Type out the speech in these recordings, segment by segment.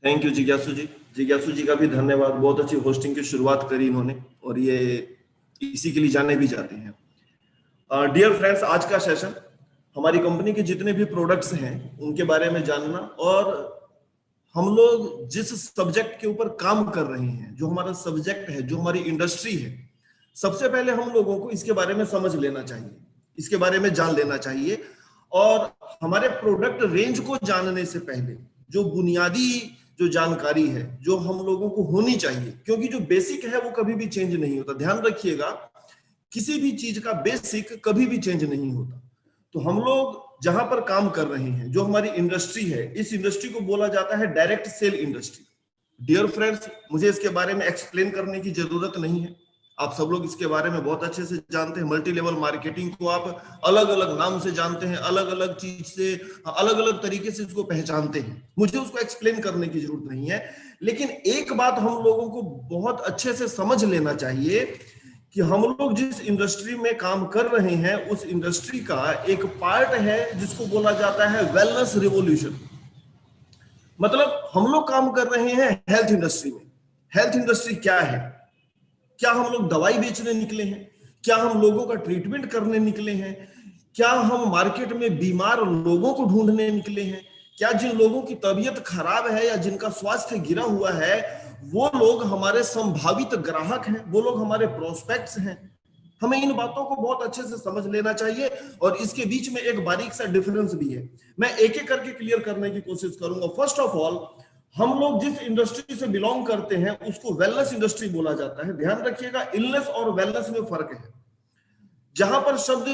Thank you जिज्ञासु जी। जिज्ञासु जी का भी धन्यवाद, बहुत अच्छी होस्टिंग की शुरुआत करी इन्होंने, और ये इसी के लिए जाने भी जाते हैं। डियर फ्रेंड्स, आज का सेशन हमारी कंपनी के जितने भी प्रोडक्ट्स हैं उनके बारे में जानना, और हम लोग जिस सब्जेक्ट के ऊपर काम कर रहे हैं, जो हमारा सब्जेक्ट है, जो हमारी इंडस्ट्री है, सबसे पहले हम लोगों को इसके बारे में समझ लेना चाहिए, इसके बारे में जान लेना चाहिए। और हमारे प्रोडक्ट रेंज को जानने से पहले जो बुनियादी जो जानकारी है जो हम लोगों को होनी चाहिए, क्योंकि जो बेसिक है वो कभी भी चेंज नहीं होता। ध्यान रखिएगा, किसी भी चीज का बेसिक कभी भी चेंज नहीं होता। तो हम लोग जहां पर काम कर रहे हैं, जो हमारी इंडस्ट्री है, इस इंडस्ट्री को बोला जाता है direct sale industry. Dear friends, मुझे इसके बारे में एक्सप्लेन करने की जरूरत नहीं है, आप सब लोग इसके बारे में बहुत अच्छे से जानते हैं। मल्टी लेवल मार्केटिंग को आप अलग अलग नाम से जानते हैं, अलग अलग चीज से, अलग अलग तरीके से इसको पहचानते हैं, मुझे उसको एक्सप्लेन करने की जरूरत नहीं है। लेकिन एक बात हम लोगों को बहुत अच्छे से समझ लेना चाहिए कि हम लोग जिस इंडस्ट्री में काम कर रहे हैं, उस इंडस्ट्री का एक पार्ट है जिसको बोला जाता है वेलनेस रिवॉल्यूशन। मतलब हम लोग काम कर रहे हैं हेल्थ इंडस्ट्री में। हेल्थ इंडस्ट्री क्या है? क्या हम लोग दवाई बेचने निकले हैं? क्या हम लोगों का ट्रीटमेंट करने निकले हैं? क्या हम मार्केट में बीमार लोगों को ढूंढने निकले हैं? क्या जिन लोगों की तबीयत खराब है या जिनका स्वास्थ्य गिरा हुआ है, वो लोग हमारे संभावित ग्राहक हैं, वो लोग हमारे प्रोस्पेक्ट्स हैं? हमें इन बातों को बहुत अच्छे से समझ लेना चाहिए, और इसके बीच में एक बारीक सा डिफरेंस भी है, मैं एक एक करके क्लियर करने की कोशिश करूंगा। फर्स्ट ऑफ ऑल, हम लोग जिस इंडस्ट्री से बिलोंग करते हैं उसको वेलनेस इंडस्ट्री बोला जाता है। ध्यान रखिएगा, इलनेस और वेलनेस में फर्क है। जहां पर शब्द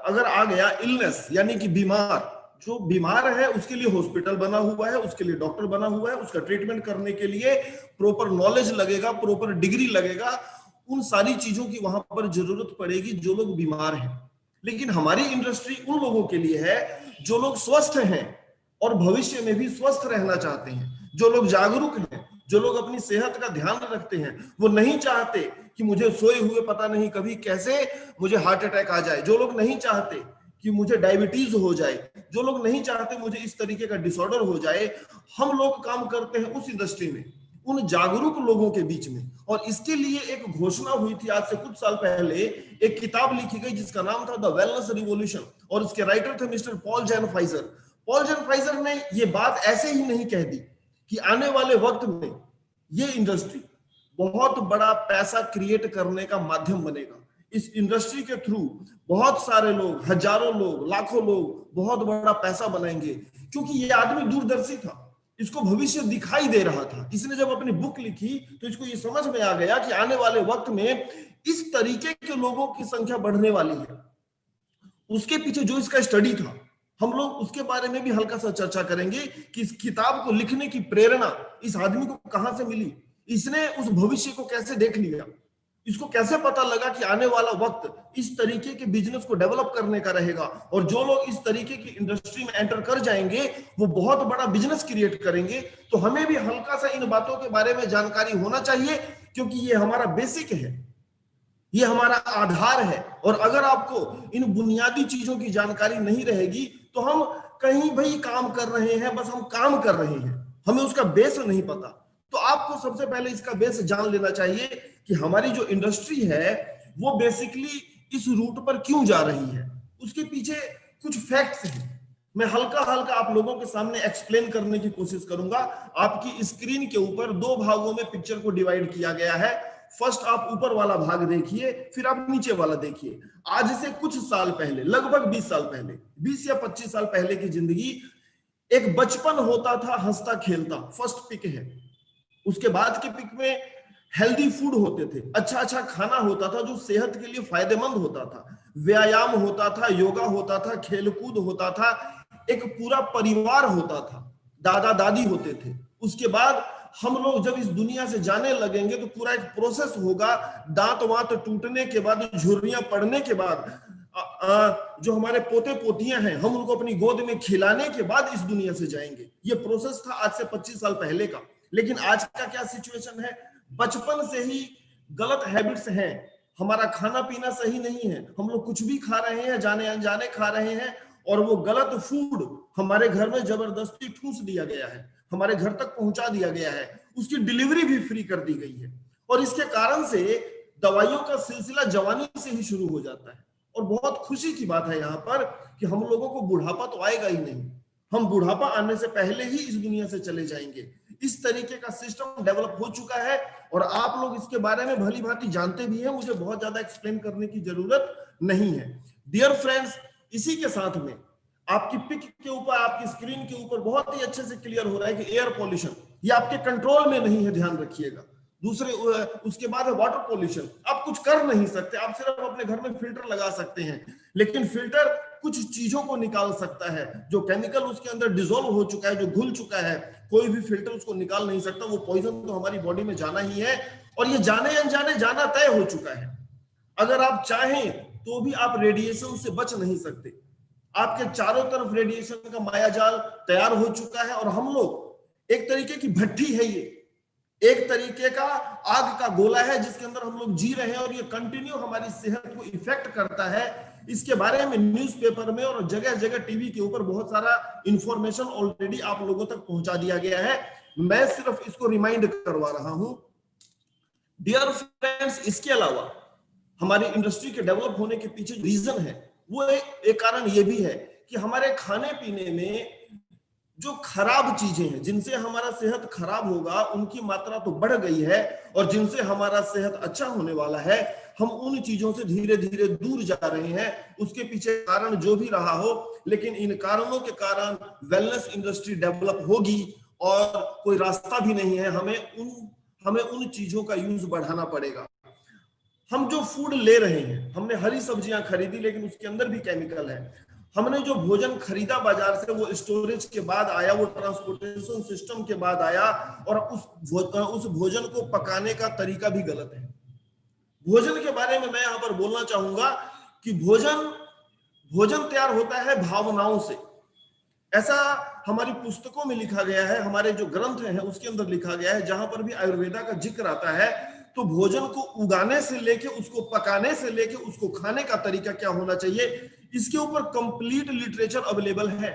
अगर आ गया इलनेस, यानी कि बीमार, जो बीमार है उसके लिए हॉस्पिटल बना हुआ है, उसके लिए डॉक्टर बना हुआ है, उसका ट्रीटमेंट करने के लिए प्रॉपर नॉलेज लगेगा, प्रॉपर डिग्री लगेगा, उन सारी चीजों की वहां पर जरूरत पड़ेगी जो लोग बीमार हैं। लेकिन हमारी इंडस्ट्री उन लोगों के लिए है जो लोग स्वस्थ हैं और भविष्य में भी स्वस्थ रहना चाहते हैं, जो लोग जागरूक हैं, जो लोग अपनी सेहत का ध्यान रखते हैं। वो नहीं चाहते कि मुझे सोए हुए पता नहीं कभी कैसे मुझे हार्ट अटैक आ जाए, जो लोग नहीं चाहते कि मुझे डायबिटीज हो जाए, जो लोग नहीं चाहते मुझे इस तरीके का डिसऑर्डर हो जाए, हम लोग काम करते हैं उस इंडस्ट्री में, उन जागरूक लोगों के बीच में। और इसके लिए एक घोषणा हुई थी आज से कुछ साल पहले, एक किताब लिखी गई जिसका नाम था द वेलनेस रिवॉल्यूशन, और उसके राइटर थे मिस्टर पॉल जैन-फाइजर। पॉल जैन-फाइजर ने ये बात ऐसे ही नहीं कह दी कि आने वाले वक्त में ये इंडस्ट्री बहुत बड़ा पैसा क्रिएट करने का माध्यम बनेगा। इस इंडस्ट्री के थ्रू बहुत सारे लोग, हजारों लोग, लाखों लोग बहुत बड़ा पैसा बनाएंगे, क्योंकि ये आदमी दूरदर्शी था, इसको भविष्य दिखाई दे रहा था। इसने जब अपनी बुक लिखी तो इसको ये समझ में आ गया कि आने वाले वक्त में इस तरीके के लोगों की संख्या बढ़ने वाली है। उसके पीछे जो इसका स्टडी था, हम लोग उसके बारे में भी हल्का सा चर्चा करेंगे कि इस किताब को लिखने की प्रेरणा इस आदमी को कहां से मिली, इसने उस भविष्य को कैसे देख लिया, इसको कैसे पता लगा कि आने वाला वक्त इस तरीके के बिजनेस को डेवलप करने का रहेगा, और जो लोग इस तरीके की इंडस्ट्री में एंटर कर जाएंगे वो बहुत बड़ा बिजनेस क्रिएट करेंगे। तो हमें भी हल्का सा इन बातों के बारे में जानकारी होना चाहिए, क्योंकि ये हमारा बेसिक है, ये हमारा आधार है। और अगर आपको इन बुनियादी चीजों की जानकारी नहीं रहेगी तो हम कहीं भाई काम कर रहे हैं, बस हम काम कर रहे हैं, हमें उसका बेस नहीं पता। तो आपको सबसे पहले इसका बेस जान लेना चाहिए कि हमारी जो इंडस्ट्री है वो बेसिकली इस रूट पर क्यों जा रही है, उसके पीछे कुछ फैक्ट्स हैं। मैं हल्का हल्का आप लोगों के सामने एक्सप्लेन करने की कोशिश करूंगा। आपकी स्क्रीन के ऊपर दो भागों में पिक्चर को डिवाइड किया गया है। फर्स्ट आप ऊपर वाला भाग देखिए, फिर आप नीचे वाला देखिए। आज से कुछ साल पहले, लगभग 20 साल पहले, 20 या 25 साल पहले की जिंदगी, एक बचपन होता था हंसता खेलता, फर्स्ट पिक है। उसके बाद के पिक में हेल्दी फूड होते थे, अच्छा अच्छा खाना होता था जो सेहत के लिए फायदेमंद होता था, व्यायाम होता था, योगा होता था, खेलकूद होता था, एक पूरा परिवार होता था, दादा दादी होते थे। उसके बाद हम लोग जब इस दुनिया से जाने लगेंगे तो पूरा एक प्रोसेस होगा, दांत वांत टूटने के बाद, झुर्रियां पड़ने के बाद, जो हमारे पोते पोतियां हैं हम उनको अपनी गोद में खिलाने के बाद इस दुनिया से जाएंगे। ये प्रोसेस था आज से 25 साल पहले का। लेकिन आज का क्या सिचुएशन है? बचपन से ही गलत हैबिट्स हैं, हमारा खाना पीना सही नहीं है, हम लोग कुछ भी खा रहे हैं, जाने अनजाने खा रहे हैं, और वो गलत फूड हमारे घर में जबरदस्ती ठूस दिया गया है। हमारे घर तक पहुंचा दिया गया है, उसकी डिलीवरी भी फ्री कर दी गई है। और इसके कारण से दवाइयों का सिलसिला जवानी से ही शुरू हो जाता है। और बहुत खुशी की बात है यहाँ पर कि हम लोगों को बुढ़ापा तो आएगा ही नहीं, हम बुढ़ापा आने से पहले ही इस दुनिया से चले जाएंगे। इस तरीके का सिस्टम डेवलप हो चुका है और आप लोग इसके बारे में भली भांति जानते भी हैं, मुझे बहुत ज्यादा एक्सप्लेन करने की जरूरत नहीं है। डियर फ्रेंड्स, इसी के साथ में आपकी पिक के ऊपर, आपकी स्क्रीन के ऊपर बहुत ही अच्छे से क्लियर हो रहा है कि एयर पॉल्यूशन ये आपके कंट्रोल में नहीं है, ध्यान रखिएगा। दूसरे उसके बाद है वाटर पॉल्यूशन, आप कुछ कर नहीं सकते, आप सिर्फ अपने घर में फिल्टर लगा सकते हैं, लेकिन फिल्टर कुछ चीजों को निकाल सकता है, जो केमिकल उसके अंदर डिसॉल्व हो चुका है, जो घुल चुका है, कोई भी फिल्टर उसको निकाल नहीं सकता। वो पॉइजन तो हमारी बॉडी में जाना ही है और ये जाने अनजाने जाना तय हो चुका है। अगर आप चाहें तो भी आप रेडिएशन से बच नहीं सकते, आपके चारों तरफ रेडिएशन का मायाजाल तैयार हो चुका है और हम लोग एक तरीके की भट्टी है, ये एक तरीके का आग का गोला है जिसके अंदर हम लोग जी रहे हैं और ये कंटिन्यू हमारी सेहत को इफेक्ट करता है। इसके बारे में न्यूज़पेपर में और जगह जगह टीवी के ऊपर बहुत सारा इंफॉर्मेशन ऑलरेडी आप लोगों तक पहुंचा दिया गया है, मैं सिर्फ इसको रिमाइंड करवा रहा हूं। डियर फ्रेंड्स, इसके अलावा हमारी इंडस्ट्री के डेवलप होने के पीछे रीजन है वो एक कारण ये भी है कि हमारे खाने पीने में जो खराब चीजें हैं, जिनसे हमारा सेहत खराब होगा, उनकी मात्रा तो बढ़ गई है और जिनसे हमारा सेहत अच्छा होने वाला है, हम उन चीजों से धीरे धीरे दूर जा रहे हैं। उसके पीछे कारण जो भी रहा हो, लेकिन इन कारणों के कारण वेलनेस इंडस्ट्री डेवलप होगी और कोई रास्ता भी नहीं है, हमें उन चीजों का यूज बढ़ाना पड़ेगा। हम जो फूड ले रहे हैं, हमने हरी सब्जियां खरीदी लेकिन उसके अंदर भी केमिकल है। हमने जो भोजन खरीदा बाजार से, वो स्टोरेज के बाद आया, वो ट्रांसपोर्टेशन सिस्टम के बाद आया और उस भोजन को पकाने का तरीका भी गलत है। भोजन के बारे में मैं यहाँ पर बोलना चाहूंगा कि भोजन तैयार होता है भावनाओं से, ऐसा हमारी पुस्तकों में लिखा गया है, हमारे जो ग्रंथ हैं उसके अंदर लिखा गया है। जहां पर भी आयुर्वेदा का जिक्र आता है तो भोजन को उगाने से लेके उसको पकाने से लेके उसको खाने का तरीका क्या होना चाहिए, इसके ऊपर कंप्लीट लिटरेचर अवेलेबल है।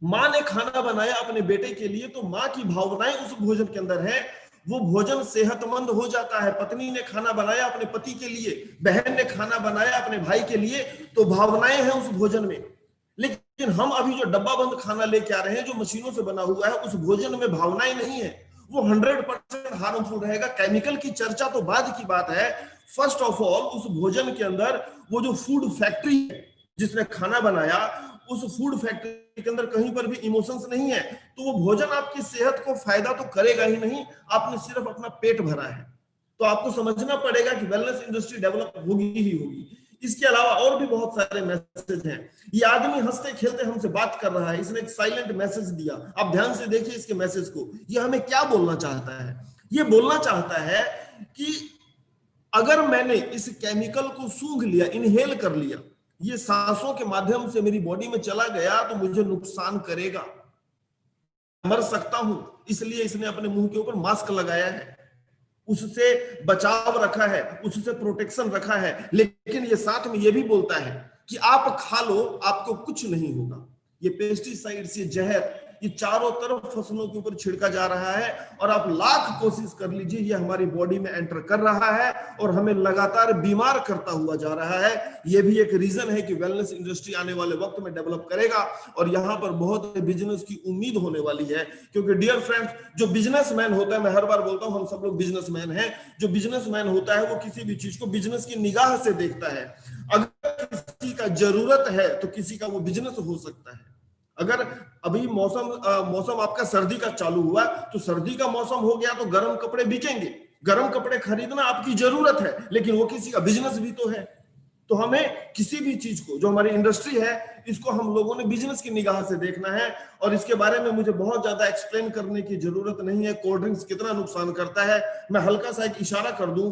माँ ने खाना बनाया अपने बेटे के लिए तो माँ की भावनाएं उस भोजन के अंदर है, वो भोजन सेहतमंद हो जाता है। पत्नी ने खाना बनाया अपने पति के लिए, बहन ने खाना बनाया अपने भाई के लिए, तो भावनाएं हैं उस भोजन में। लेकिन हम अभी जो डब्बा बंद खाना लेके आ रहे हैं, जो मशीनों से बना हुआ है, उस भोजन में भावनाएं नहीं है, वो 100% हार्मफुल रहेगा। केमिकल की चर्चा तो बाद की बात है। फर्स्ट ऑफ ऑल उस भोजन के अंदर वो जो फूड फैक्ट्री है जिसने खाना बनाया, उस फूड फैक्ट्री के अंदर कहीं पर भी इमोशंस नहीं है, तो वो भोजन आपकी सेहत को फायदा तो करेगा ही नहीं, आपने सिर्फ अपना पेट भरा है। तो आपको समझना पड़ेगा कि वेलनेस इंडस्ट्री डेवलप होगी ही होगी। इसके अलावा और भी बहुत सारे मैसेज हैं। ये आदमी हंसते खेलते हमसे बात कर रहा है, इसने एक साइलेंट मैसेज दिया, आप ध्यान से देखिए इसके मैसेज को। ये हमें क्या बोलना चाहता है? ये बोलना चाहता है कि अगर मैंने इस केमिकल को सूंघ लिया, इनहेल कर लिया, ये सांसों के माध्यम से मेरी बॉडी में चला गया तो मुझे नुकसान करेगा, मर सकता हूं। इसलिए इसने अपने मुंह के ऊपर मास्क लगाया है, उससे बचाव रखा है, उससे प्रोटेक्शन रखा है। लेकिन ये साथ में ये भी बोलता है कि आप खा लो, आपको कुछ नहीं होगा। ये पेस्टिसाइड्स, ये जहर, ये चारों तरफ फसलों के ऊपर छिड़का जा रहा है और आप लाख कोशिश कर लीजिए, ये हमारी बॉडी में एंटर कर रहा है और हमें लगातार बीमार करता हुआ जा रहा है। ये भी एक रीजन है कि वेलनेस इंडस्ट्री आने वाले वक्त में डेवलप करेगा और यहाँ पर बहुत बिजनेस की उम्मीद होने वाली है। क्योंकि डियर फ्रेंड्स, जो बिजनेसमैन होता है, मैं हर बार बोलता हूँ हम सब लोग बिजनेसमैन हैं, जो बिजनेसमैन होता है वो किसी भी चीज को बिजनेस की निगाह से देखता है। अगर किसी का जरूरत है तो किसी का वो बिजनेस हो सकता है। अगर अभी मौसम आपका सर्दी का चालू हुआ तो सर्दी का मौसम हो गया तो गर्म कपड़े बिकेंगे, गर्म कपड़े खरीदना आपकी जरूरत है, लेकिन वो किसी का बिजनेस भी तो है। तो हमें किसी भी चीज को, जो हमारी इंडस्ट्री है, इसको हम लोगों ने बिजनेस की निगाह से देखना है। और इसके बारे में मुझे बहुत ज्यादा एक्सप्लेन करने की जरूरत नहीं है। कोल्ड ड्रिंक्स कितना नुकसान करता है, मैं हल्का सा एक इशारा कर दूं।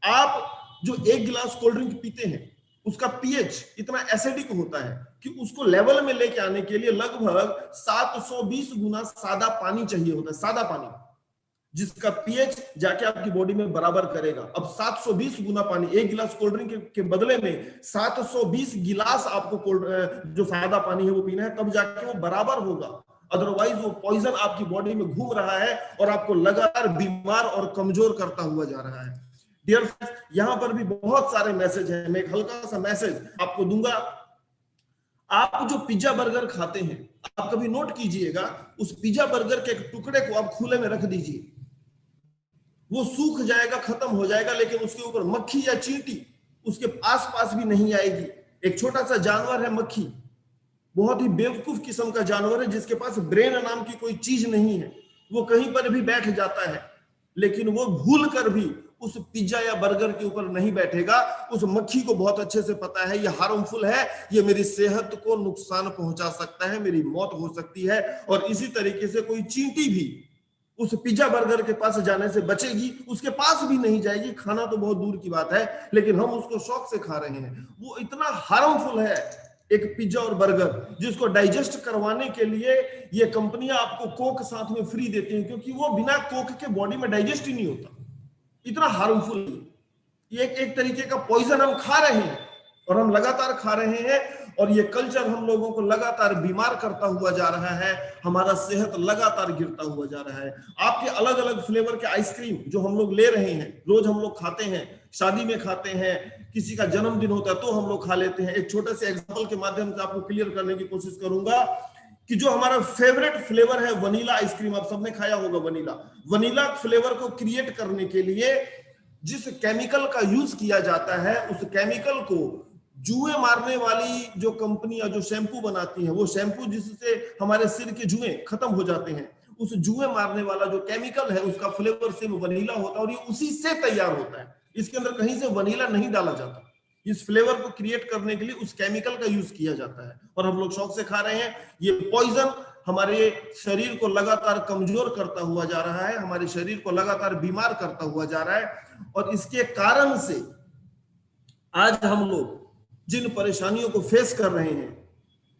आप जो एक गिलास कोल्ड ड्रिंक पीते हैं, उसका पीएच इतना एसिडिक होता है कि उसको लेवल में लेके आने के लिए लगभग 720 गुना सादा पानी चाहिए होता है। सादा पानी जिसका पीएच जाके आपकी बॉडी में बराबर करेगा। अब 720 गुना पानी, एक गिलास कोल्ड ड्रिंक के बदले में 720 गिलास आपको जो सादा पानी है वो पीना है, तब जाके वो बराबर होगा। अदरवाइज वो पॉइजन आपकी बॉडी में घूम रहा है और आपको लगातार बीमार और कमजोर करता हुआ जा रहा है। डियर फ्रेंड्स, यहां पर भी बहुत सारे मैसेज हैं, मैं एक हल्का सा मैसेज आपको दूंगा। आप जो पिज्जा बर्गर खाते हैं, आप कभी नोट कीजिएगा, उस पिज्जा बर्गर के एक टुकड़े को आप खुले में रख दीजिए, वो सूख जाएगा, खत्म हो जाएगा, लेकिन उसके ऊपर मक्खी या चींटी उसके आसपास भी नहीं आएगी। एक छोटा सा जानवर है मक्खी, बहुत ही बेवकूफ किस्म का जानवर है, जिसके पास ब्रेन नाम की कोई चीज नहीं है, वो कहीं पर भी बैठ जाता है, लेकिन वो भूल कर भी उस पिज्जा या बर्गर के ऊपर नहीं बैठेगा। उस मक्खी को बहुत अच्छे से पता है ये हार्मफुल है, ये मेरी सेहत को नुकसान पहुंचा सकता है, मेरी मौत हो सकती है। और इसी तरीके से कोई चींटी भी उस पिज्जा बर्गर के पास जाने से बचेगी, उसके पास भी नहीं जाएगी। खाना तो बहुत दूर की बात है, लेकिन हम उसको शौक से खा रहे हैं। वो इतना हार्मफुल है एक पिज्जा और बर्गर, जिसको डाइजेस्ट करवाने के लिए ये कंपनियां आपको कोक साथ में फ्री देती हैं, क्योंकि वो बिना कोक के बॉडी में डाइजेस्ट ही नहीं होता। इतना हार्मफुल, ये एक तरीके का पॉइजन हम खा रहे हैं और हम लगातार खा रहे हैं, और ये कल्चर हम लोगों को लगातार बीमार करता हुआ जा रहा है, हमारा सेहत लगातार गिरता हुआ जा रहा है। आपके अलग अलग फ्लेवर के आइसक्रीम जो हम लोग ले रहे हैं, रोज हम लोग खाते हैं, शादी में खाते हैं, किसी का जन्मदिन होता है तो हम लोग खा लेते हैं। एक छोटे से एग्जांपल के माध्यम से आपको क्लियर करने की कोशिश करूंगा कि जो हमारा फेवरेट फ्लेवर है वनीला आइसक्रीम, आप सबने खाया होगा वनीला। वनीला फ्लेवर को क्रिएट करने के लिए जिस केमिकल का यूज किया जाता है, उस केमिकल को जुए मारने वाली जो कंपनियां जो शैम्पू बनाती हैं, वो शैम्पू जिससे हमारे सिर के जुए खत्म हो जाते हैं, उस जुए मारने वाला जो केमिकल है उसका फ्लेवर सिर्फ वनीला होता है, और ये उसी से तैयार होता है। इसके अंदर कहीं से वनीला नहीं डाला जाता। इस फ्लेवर को क्रिएट करने के लिए उस केमिकल का यूज किया जाता है, और हम लोग शौक से खा रहे हैं। ये पॉइजन हमारे शरीर को लगातार कमजोर करता हुआ जा रहा है, हमारे शरीर को लगातार बीमार करता हुआ जा रहा है। और इसके कारण से आज हम लोग जिन परेशानियों को फेस कर रहे हैं,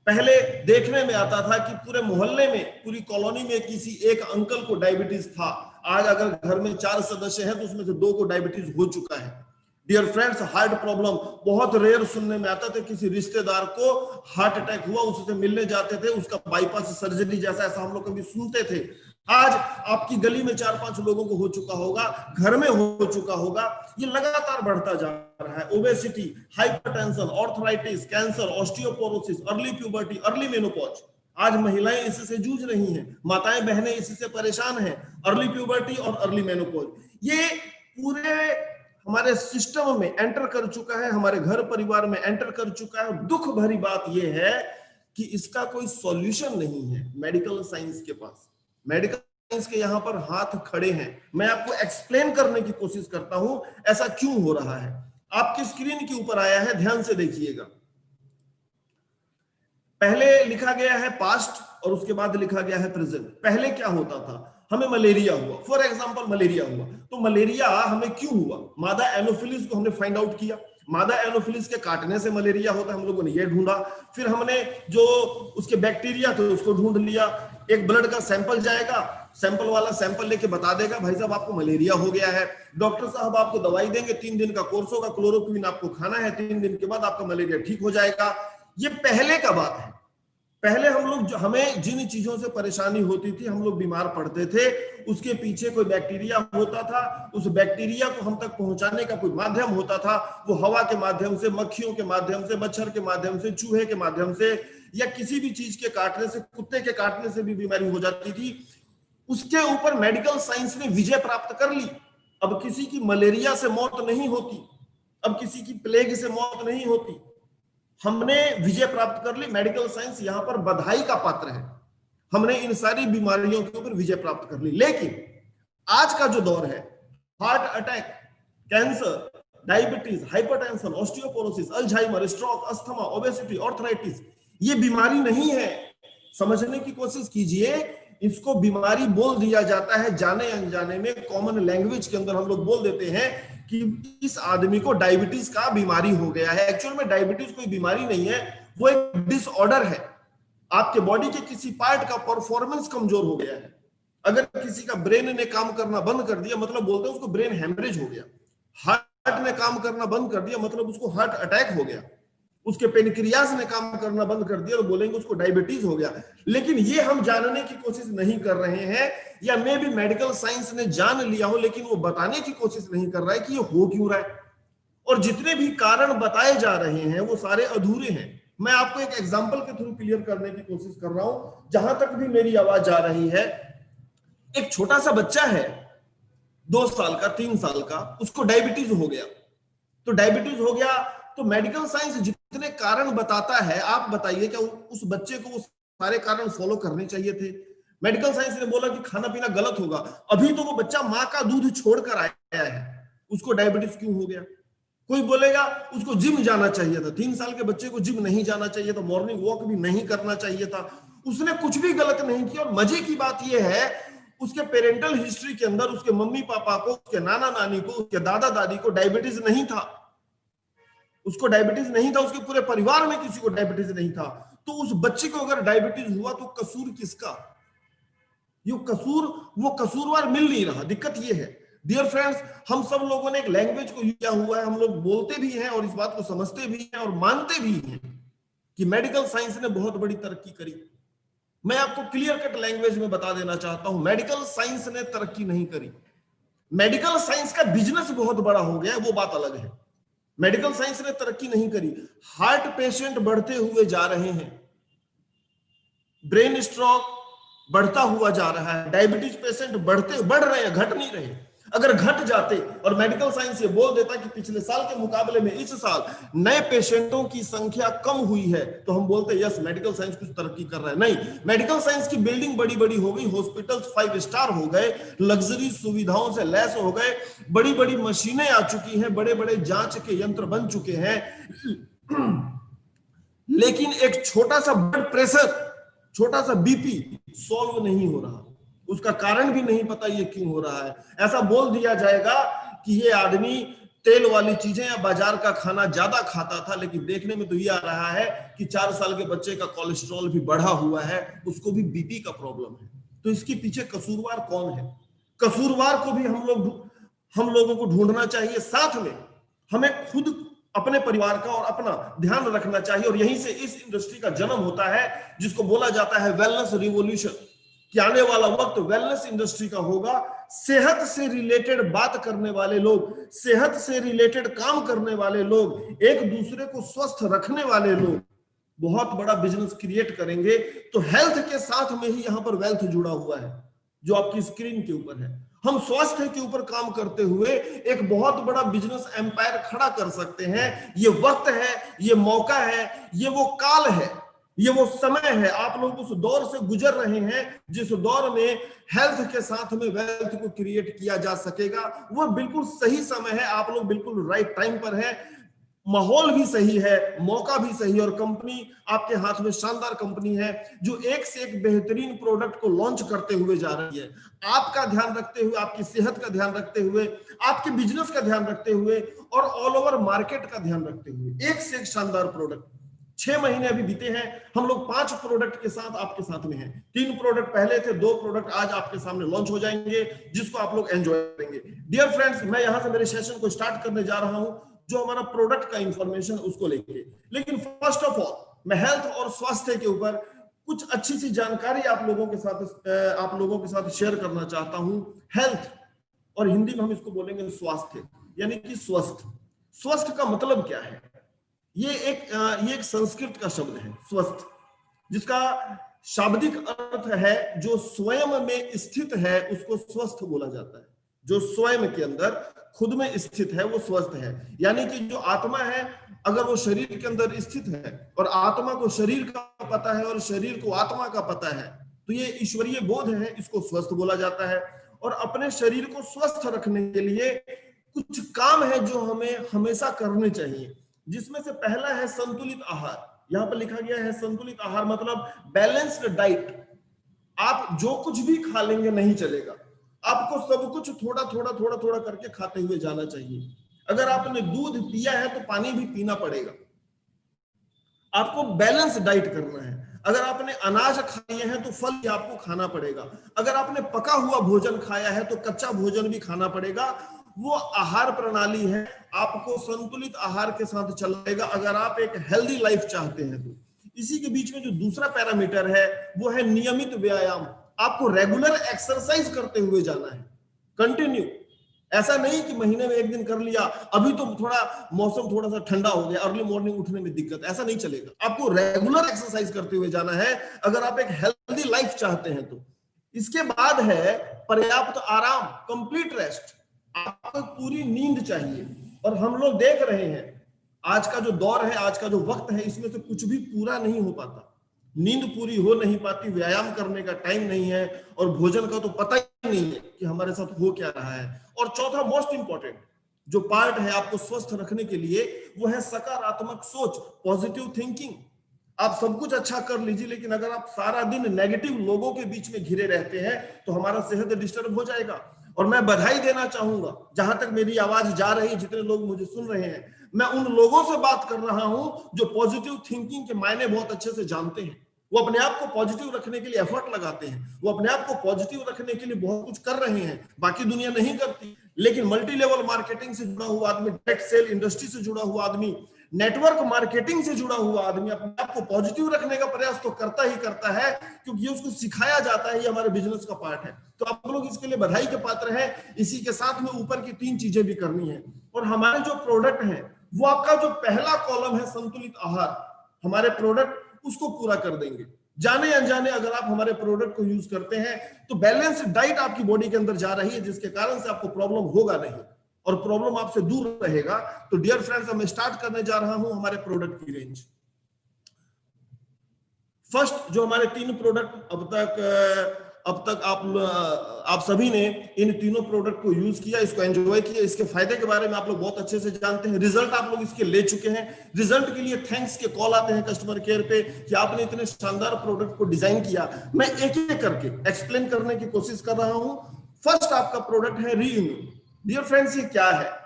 पहले देखने में आता था कि पूरे मोहल्ले में, पूरी कॉलोनी में किसी एक अंकल को डायबिटीज था। आज अगर घर में 4 सदस्य हैं तो उसमें से 2 को डायबिटीज हो चुका है। डियर फ्रेंड्स, हार्ट प्रॉब्लम बहुत रेयर सुनने में आता था। किसी रिश्तेदार को हार्ट अटैक हुआ, उससे मिलने जाते थे, उसका बाईपास सर्जरी जैसा ऐसा हम लोग कभी सुनते थे। आज आपकी गली में 4-5 लोगों को हो चुका होगा, घर में हो चुका होगा। ये लगातार बढ़ता जा रहा है। Obesity, hypertension, arthritis, cancer, osteoporosis, early puberty, early menopause. आज महिलाएं इससे जूझ रही हैं, माताएं बहनें इससे परेशान हैं। अर्ली प्यूबर्टी और अर्ली मेनोपॉज, ये पूरे हमारे सिस्टम में एंटर कर चुका है, हमारे घर परिवार में एंटर कर चुका है। दुख भरी बात यह है कि इसका कोई सॉल्यूशन नहीं है मेडिकल साइंस के पास। मेडिकल साइंस के यहां पर हाथ खड़े हैं। मैं आपको एक्सप्लेन करने की कोशिश करता हूं ऐसा क्यों हो रहा है। आपकी स्क्रीन के ऊपर आया है, ध्यान से देखिएगा। पहले लिखा गया है पास्ट और उसके बाद लिखा गया है प्रेजेंट। पहले क्या होता था, हमें मलेरिया हुआ, फॉर एग्जांपल मलेरिया हुआ, तो मलेरिया हमें क्यों हुआ? मादा एनोफिलिस को हमने फाइंड आउट किया, मादा एनोफिलिस के काटने से मलेरिया होता है, हम लोगों ने ये ढूंढा। फिर हमने जो उसके बैक्टीरिया थे उसको ढूंढ लिया। एक ब्लड का सैंपल जाएगा, सैंपल वाला सैंपल लेके बता देगा भाई साहब आपको मलेरिया हो गया है। डॉक्टर साहब आपको दवाई देंगे, 3 दिन का कोर्स होगा, क्लोरोक्विन आपको खाना है, 3 दिन के बाद आपका मलेरिया ठीक हो जाएगा। ये पहले का बात है। पहले हम लोग, हमें जिन चीजों से परेशानी होती थी, हम लोग बीमार पड़ते थे, उसके पीछे कोई बैक्टीरिया होता था। उस बैक्टीरिया को हम तक पहुंचाने का कोई माध्यम होता था। वो हवा के माध्यम से, मक्खियों के माध्यम से, मच्छर के माध्यम से, चूहे के माध्यम से, या किसी भी चीज के काटने से, कुत्ते के काटने से भी बीमारी हो जाती थी। उसके ऊपर मेडिकल साइंस ने विजय प्राप्त कर ली। अब किसी की मलेरिया से मौत नहीं होती, अब किसी की प्लेग से मौत नहीं होती। हमने विजय प्राप्त कर ली। मेडिकल साइंस यहां पर बधाई का पात्र है। हमने इन सारी बीमारियों के ऊपर विजय प्राप्त कर ली। लेकिन आज का जो दौर है, heart attack, cancer, diabetes, hypertension, osteoporosis, Alzheimer, stroke, asthma, obesity, arthritis, ये बीमारी नहीं है। समझने की कोशिश कीजिए। इसको बीमारी बोल दिया जाता है जाने अनजाने में, कॉमन लैंग्वेज के अंदर हम लोग बोल देते हैं कि इस आदमी को डायबिटीज का बीमारी हो गया है। एक्चुअल में डायबिटीज कोई बीमारी नहीं है, वो एक डिसऑर्डर है। आपके बॉडी के किसी पार्ट का परफॉर्मेंस कमजोर हो गया है। अगर किसी का ब्रेन ने काम करना बंद कर दिया, मतलब बोलते हैं उसको ब्रेन हेमरेज हो गया। हार्ट ने काम करना बंद कर दिया, मतलब उसको हार्ट अटैक हो गया। उसके पेनक्रियास ने काम करना बंद कर दिया तो बोलेंगे उसको डायबिटीज हो गया। लेकिन ये हम जानने की कोशिश नहीं कर रहे हैं, या मे भी मेडिकल साइंस ने जान लिया हो लेकिन वो बताने की कोशिश नहीं कर रहा है कि ये हो क्यों रहा है। और जितने भी कारण बताए जा रहे हैं वो सारे अधूरे हैं। मैं आपको एक एग्जांपल के थ्रू क्लियर करने की कोशिश कर रहा हूं, जहां तक भी मेरी आवाज जा रही है। एक छोटा सा बच्चा है, 2 साल का, 3 साल का, उसको डायबिटीज हो गया। तो डायबिटीज हो गया तो मेडिकल साइंस जितने कारण बताता है, आप बताइए क्या उस बच्चे को वो सारे कारण फॉलो करने चाहिए थे? मेडिकल साइंस ने बोला कि खाना पीना गलत होगा, अभी तो वो बच्चा माँ का दूध छोड़कर आया है, उसको डायबिटीज क्यों हो गया? कोई बोलेगा उसको जिम जाना चाहिए था, 3 साल के बच्चे को जिम नहीं जाना चाहिए था, मॉर्निंग वॉक भी नहीं करना चाहिए था। उसने कुछ भी गलत नहीं किया। और मजे की बात यह है, उसके पेरेंटल हिस्ट्री के अंदर उसके मम्मी पापा को, उसके नाना नानी को, उसके दादा दादी को डायबिटीज नहीं था। उसको डायबिटीज नहीं था, उसके पूरे परिवार में किसी को डायबिटीज नहीं था। तो उस बच्चे को अगर डायबिटीज हुआ तो कसूर किसका? वो कसूरवार मिल नहीं रहा। दिक्कत ये है डियर फ्रेंड्स, हम सब लोगों ने एक लैंग्वेज को लिया हुआ है, हम लोग बोलते भी हैं और इस बात को समझते भी हैं और मानते भी हैं कि मेडिकल साइंस ने बहुत बड़ी तरक्की करी। मैं आपको क्लियर कट लैंग्वेज में बता देना चाहता हूं, मेडिकल साइंस ने तरक्की नहीं करी। मेडिकल साइंस का बिजनेस बहुत बड़ा हो गया है, वो बात अलग है। मेडिकल साइंस ने तरक्की नहीं करी। हार्ट पेशेंट बढ़ते हुए जा रहे हैं, ब्रेन स्ट्रोक बढ़ता हुआ जा रहा है, डायबिटीज पेशेंट बढ़ रहे हैं, घट नहीं रहे। अगर घट जाते और मेडिकल साइंस ये बोल देता कि पिछले साल के मुकाबले में इस साल नए पेशेंटों की संख्या कम हुई है, तो हम बोलते यस मेडिकल साइंस कुछ तरक्की कर रहा है। नहीं, मेडिकल साइंस की बिल्डिंग बड़ी बड़ी हो गई, हॉस्पिटल्स 5 स्टार हो गए, लग्जरी सुविधाओं से लैस हो गए, बड़ी बड़ी मशीनें आ चुकी हैं, बड़े बड़े जांच के यंत्र बन चुके हैं। लेकिन एक छोटा सा ब्लड प्रेशर, छोटा सा बीपी सॉल्व नहीं हो रहा। उसका कारण भी नहीं पता ये क्यों हो रहा है। ऐसा बोल दिया जाएगा कि ये आदमी तेल वाली चीजें या बाजार का खाना ज्यादा खाता था, लेकिन देखने में तो ये आ रहा है कि 4 साल के बच्चे का कोलेस्ट्रॉल भी बढ़ा हुआ है, उसको भी बीपी का प्रॉब्लम है। तो इसके पीछे कसूरवार कौन है? कसूरवार को भी हम लोगों को ढूंढना चाहिए। साथ में हमें खुद अपने परिवार का और अपना ध्यान रखना चाहिए। और यहीं से इस इंडस्ट्री का जन्म होता है जिसको बोला जाता है वेलनेस रिवॉल्यूशन, कि आने वाला वक्त वेलनेस इंडस्ट्री का होगा। सेहत से रिलेटेड बात करने वाले लोग, सेहत से रिलेटेड काम करने वाले लोग, एक दूसरे को स्वस्थ रखने वाले लोग बहुत बड़ा बिजनेस क्रिएट करेंगे। तो हेल्थ के साथ में ही यहां पर वेल्थ जुड़ा हुआ है, जो आपकी स्क्रीन के ऊपर है। हम स्वास्थ्य के ऊपर काम करते हुए एक बहुत बड़ा बिजनेस एम्पायर खड़ा कर सकते हैं। ये वक्त है, ये मौका है, ये वो काल है, ये वो समय है। आप लोग उस दौर से गुजर रहे हैं जिस दौर में हेल्थ के साथ में वेल्थ को क्रिएट किया जा सकेगा। वो बिल्कुल सही समय है, आप लोग बिल्कुल राइट टाइम पर है। माहौल भी सही है, मौका भी सही है, और कंपनी आपके हाथ में शानदार कंपनी है जो एक से एक बेहतरीन प्रोडक्ट को लॉन्च करते हुए जा रही है। आपका ध्यान रखते हुए, आपकी सेहत का ध्यान रखते हुए, आपके बिजनेस का ध्यान रखते हुए और ऑल ओवर मार्केट का ध्यान रखते हुए एक से एक शानदार प्रोडक्ट। 6 महीने अभी बीते हैं, हम लोग 5 प्रोडक्ट के साथ आपके साथ में हैं। 3 प्रोडक्ट पहले थे, 2 प्रोडक्ट आज आपके सामने लॉन्च हो जाएंगे जिसको आप लोग एंजॉय करेंगे। डियर फ्रेंड्स, मैं यहां से मेरे सेशन को स्टार्ट करने जा रहा हूं जो हमारा प्रोडक्ट का इंफॉर्मेशन उसको लेके। लेकिन फर्स्ट ऑफ ऑल मैं हेल्थ और स्वास्थ्य के ऊपर कुछ अच्छी सी जानकारी आप लोगों के साथ शेयर करना चाहता हूं। हेल्थ, और हिंदी में हम इसको बोलेंगे स्वास्थ्य, यानी कि स्वस्थ। स्वस्थ का मतलब क्या है? ये एक संस्कृत का शब्द है स्वस्थ, जिसका शाब्दिक अर्थ है जो स्वयं में स्थित है उसको स्वस्थ बोला जाता है। जो स्वयं के अंदर खुद में स्थित है वो स्वस्थ है। यानी कि जो आत्मा है, अगर वो शरीर के अंदर स्थित है और आत्मा को शरीर का पता है और शरीर को आत्मा का पता है, तो ये ईश्वरीय बोध है, इसको स्वस्थ बोला जाता है। और अपने शरीर को स्वस्थ रखने के लिए कुछ काम है जो हमें हमेशा करने चाहिए, जिसमें से पहला है संतुलित आहार। यहां पर लिखा गया है संतुलित आहार मतलब बैलेंस्ड डाइट। आप जो कुछ भी खा लेंगे नहीं चलेगा, आपको सब कुछ थोड़ा थोड़ा करके खाते हुए जाना चाहिए। अगर आपने दूध पिया है तो पानी भी पीना पड़ेगा। आपको बैलेंस डाइट करना है। अगर आपने अनाज खाए हैं तो फल आपको खाना पड़ेगा। अगर आपने पका हुआ भोजन खाया है तो कच्चा भोजन भी खाना पड़ेगा। वो आहार प्रणाली है, आपको संतुलित आहार के साथ चलेगा अगर आप एक हेल्दी लाइफ चाहते हैं तो। इसी के बीच में जो दूसरा पैरामीटर है वो है नियमित व्यायाम। आपको रेगुलर एक्सरसाइज करते हुए जाना है, कंटिन्यू। ऐसा नहीं कि महीने में एक दिन कर लिया, अभी तो थोड़ा मौसम थोड़ा सा ठंडा हो गया, अर्ली मॉर्निंग उठने में दिक्कत, ऐसा नहीं चलेगा। आपको रेगुलर एक्सरसाइज करते हुए जाना है अगर आप एक हेल्दी लाइफ चाहते हैं तो। इसके बाद है पर्याप्त आराम, कंप्लीट रेस्ट। आपको पूरी नींद चाहिए, और हम लोग देख रहे हैं आज का जो दौर है, आज का जो वक्त है, इसमें से कुछ भी पूरा नहीं हो पाता। नींद पूरी हो नहीं पाती, व्यायाम करने का टाइम नहीं है, और भोजन का तो पता ही नहीं है कि हमारे साथ हो क्या रहा है। और चौथा मोस्ट इंपॉर्टेंट जो पार्ट है आपको स्वस्थ रखने के लिए, वो है सकारात्मक सोच, पॉजिटिव थिंकिंग। आप सब कुछ अच्छा कर लीजिए, लेकिन अगर आप सारा दिन नेगेटिव लोगों के बीच में घिरे रहते हैं तो हमारा सेहत डिस्टर्ब हो जाएगा। और मैं बधाई देना चाहूंगा, जहां तक मेरी आवाज जा रही है, जितने लोग मुझे सुन रहे हैं, मैं उन लोगों से बात कर रहा हूं जो पॉजिटिव थिंकिंग के मायने बहुत अच्छे से जानते हैं। वो अपने आप को पॉजिटिव रखने के लिए एफर्ट लगाते हैं, वो अपने आप को पॉजिटिव रखने के लिए बहुत कुछ कर रहे हैं, बाकी दुनिया नहीं करती। लेकिन मल्टी लेवल मार्केटिंग से जुड़ा हुआ आदमी, डायरेक्ट सेल इंडस्ट्री से जुड़ा हुआ आदमी, नेटवर्क मार्केटिंग से जुड़ा हुआ आदमी अपने आप को पॉजिटिव रखने का प्रयास तो करता ही करता है, क्योंकि ये उसको सिखाया जाता है, ये हमारे बिजनेस का पार्ट है। तो आप लोग इसके लिए बधाई के पात्र हैं। इसी के साथ में ऊपर की 3 चीजें भी करनी है। और हमारे जो प्रोडक्ट है, वो आपका जो पहला कॉलम है संतुलित आहार, हमारे प्रोडक्ट उसको पूरा कर देंगे। जाने अनजाने अगर आप हमारे प्रोडक्ट को यूज करते हैं तो बैलेंस डाइट आपकी बॉडी के अंदर जा रही है, जिसके कारण से आपको प्रॉब्लम होगा नहीं और प्रॉब्लम आपसे दूर रहेगा। तो डियर फ्रेंड्स, मैं स्टार्ट करने जा रहा हूं हमारे प्रोडक्ट की रेंज। फर्स्ट जो हमारे 3 प्रोडक्ट अब तक आप सभी ने इन तीनों प्रोडक्ट को यूज किया, इसको एंजॉय किया, इसके फायदे के बारे में आप लोग बहुत अच्छे से जानते हैं। रिजल्ट आप लोग इसके ले चुके हैं। रिजल्ट के लिए थैंक्स के कॉल आते हैं कस्टमर केयर पे कि आपने इतने शानदार प्रोडक्ट को डिजाइन किया। मैं एक एक करके एक्सप्लेन करने की कोशिश कर रहा हूं। फर्स्ट आपका प्रोडक्ट है रीइम्यून। डियर फ्रेंड्स, ये क्या है?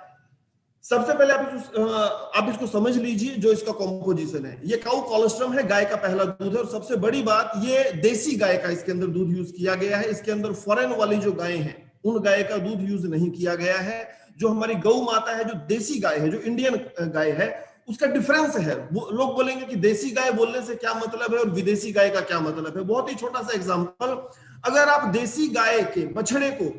सबसे पहले आप इसको समझ लीजिए जो इसका कॉम्पोजिशन है। ये काऊ कोलोस्ट्रम है, गाय का पहला दूध है। और सबसे बड़ी बात, ये देसी गाय का इसके अंदर दूध यूज किया गया है। इसके अंदर फॉरेन वाली जो गाय हैं उन गाय का दूध यूज नहीं किया गया है। जो हमारी गौ माता है, जो देसी गाय है, जो इंडियन गाय है, उसका डिफरेंस है। वो लोग बोलेंगे कि देसी गाय बोलने से क्या मतलब है और विदेशी गाय का क्या मतलब है। बहुत ही छोटा सा एग्जांपल, अगर आप देसी गाय के बछड़े को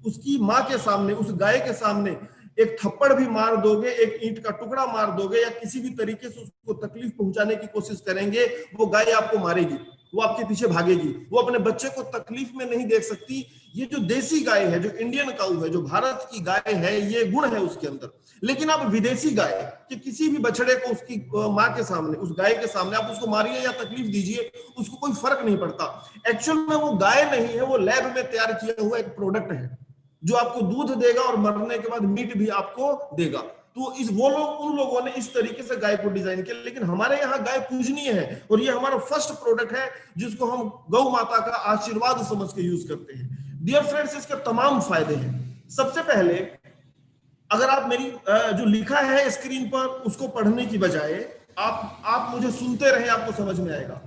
उसकी माँ के सामने, उस गाय के सामने एक थप्पड़ भी मार दोगे, एक ईंट का टुकड़ा मार दोगे, या किसी भी तरीके से उसको तकलीफ पहुंचाने की कोशिश करेंगे, वो गाय आपको मारेगी, वो आपके पीछे भागेगी, वो अपने बच्चे को तकलीफ में नहीं देख सकती। ये जो देसी गाय है, जो इंडियन काऊ है, जो भारत की गाय है, ये गुण है उसके अंदर। लेकिन आप विदेशी गाय कि किसी भी बछड़े को उसकी माँ के सामने, उस गाय के सामने आप उसको मारिए या तकलीफ दीजिए, उसको कोई फर्क नहीं पड़ता। एक्चुअल में वो गाय नहीं है, वो लैब में तैयार किया हुआ एक प्रोडक्ट है जो आपको दूध देगा और मरने के बाद मीट भी आपको देगा। तो वो लोग, उन लोगों ने इस तरीके से गाय को डिजाइन किया। लेकिन हमारे यहाँ गाय पूजनीय है, और ये हमारा फर्स्ट प्रोडक्ट है जिसको हम गौ माता का आशीर्वाद समझ के यूज करते हैं। डियर फ्रेंड्स, इसके तमाम फायदे हैं। सबसे पहले, अगर आप मेरी जो लिखा है स्क्रीन पर उसको पढ़ने की बजाय आप मुझे सुनते रहे, आपको समझ में आएगा।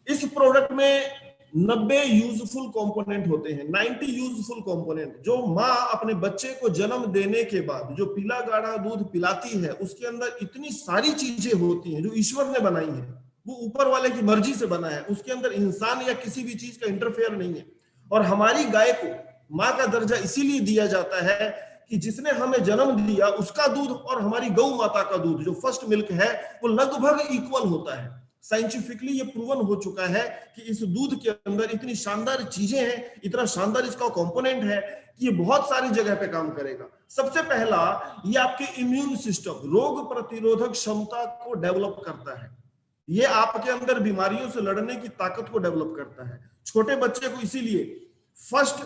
इस प्रोडक्ट में 90 यूजफुल कंपोनेंट होते हैं, 90 यूजफुल कंपोनेंट। जो माँ अपने बच्चे को जन्म देने के बाद जो पीला गाढ़ा दूध पिलाती है, उसके अंदर इतनी सारी चीजें होती हैं जो ईश्वर ने बनाई है, वो ऊपर वाले की मर्जी से बना है। उसके अंदर इंसान या किसी भी चीज का इंटरफेयर नहीं है। और हमारी गाय को माँ का दर्जा इसीलिए दिया जाता है कि जिसने हमें जन्म दिया उसका दूध और हमारी गौ माता का दूध जो फर्स्ट मिल्क है, वो लगभग इक्वल होता है। साइंटिफिकली ये प्रूवन हो चुका है कि इस दूध के अंदर इतनी शानदार चीजें हैं, इतना शानदार इसका कंपोनेंट है कि ये बहुत सारी जगह पे काम करेगा। सबसे पहला, ये आपके इम्यून सिस्टम, रोग प्रतिरोधक क्षमता को डेवलप करता है। ये आपके अंदर बीमारियों से लड़ने की ताकत को डेवलप करता है। छोटे बच्चे को इसीलिए फर्स्ट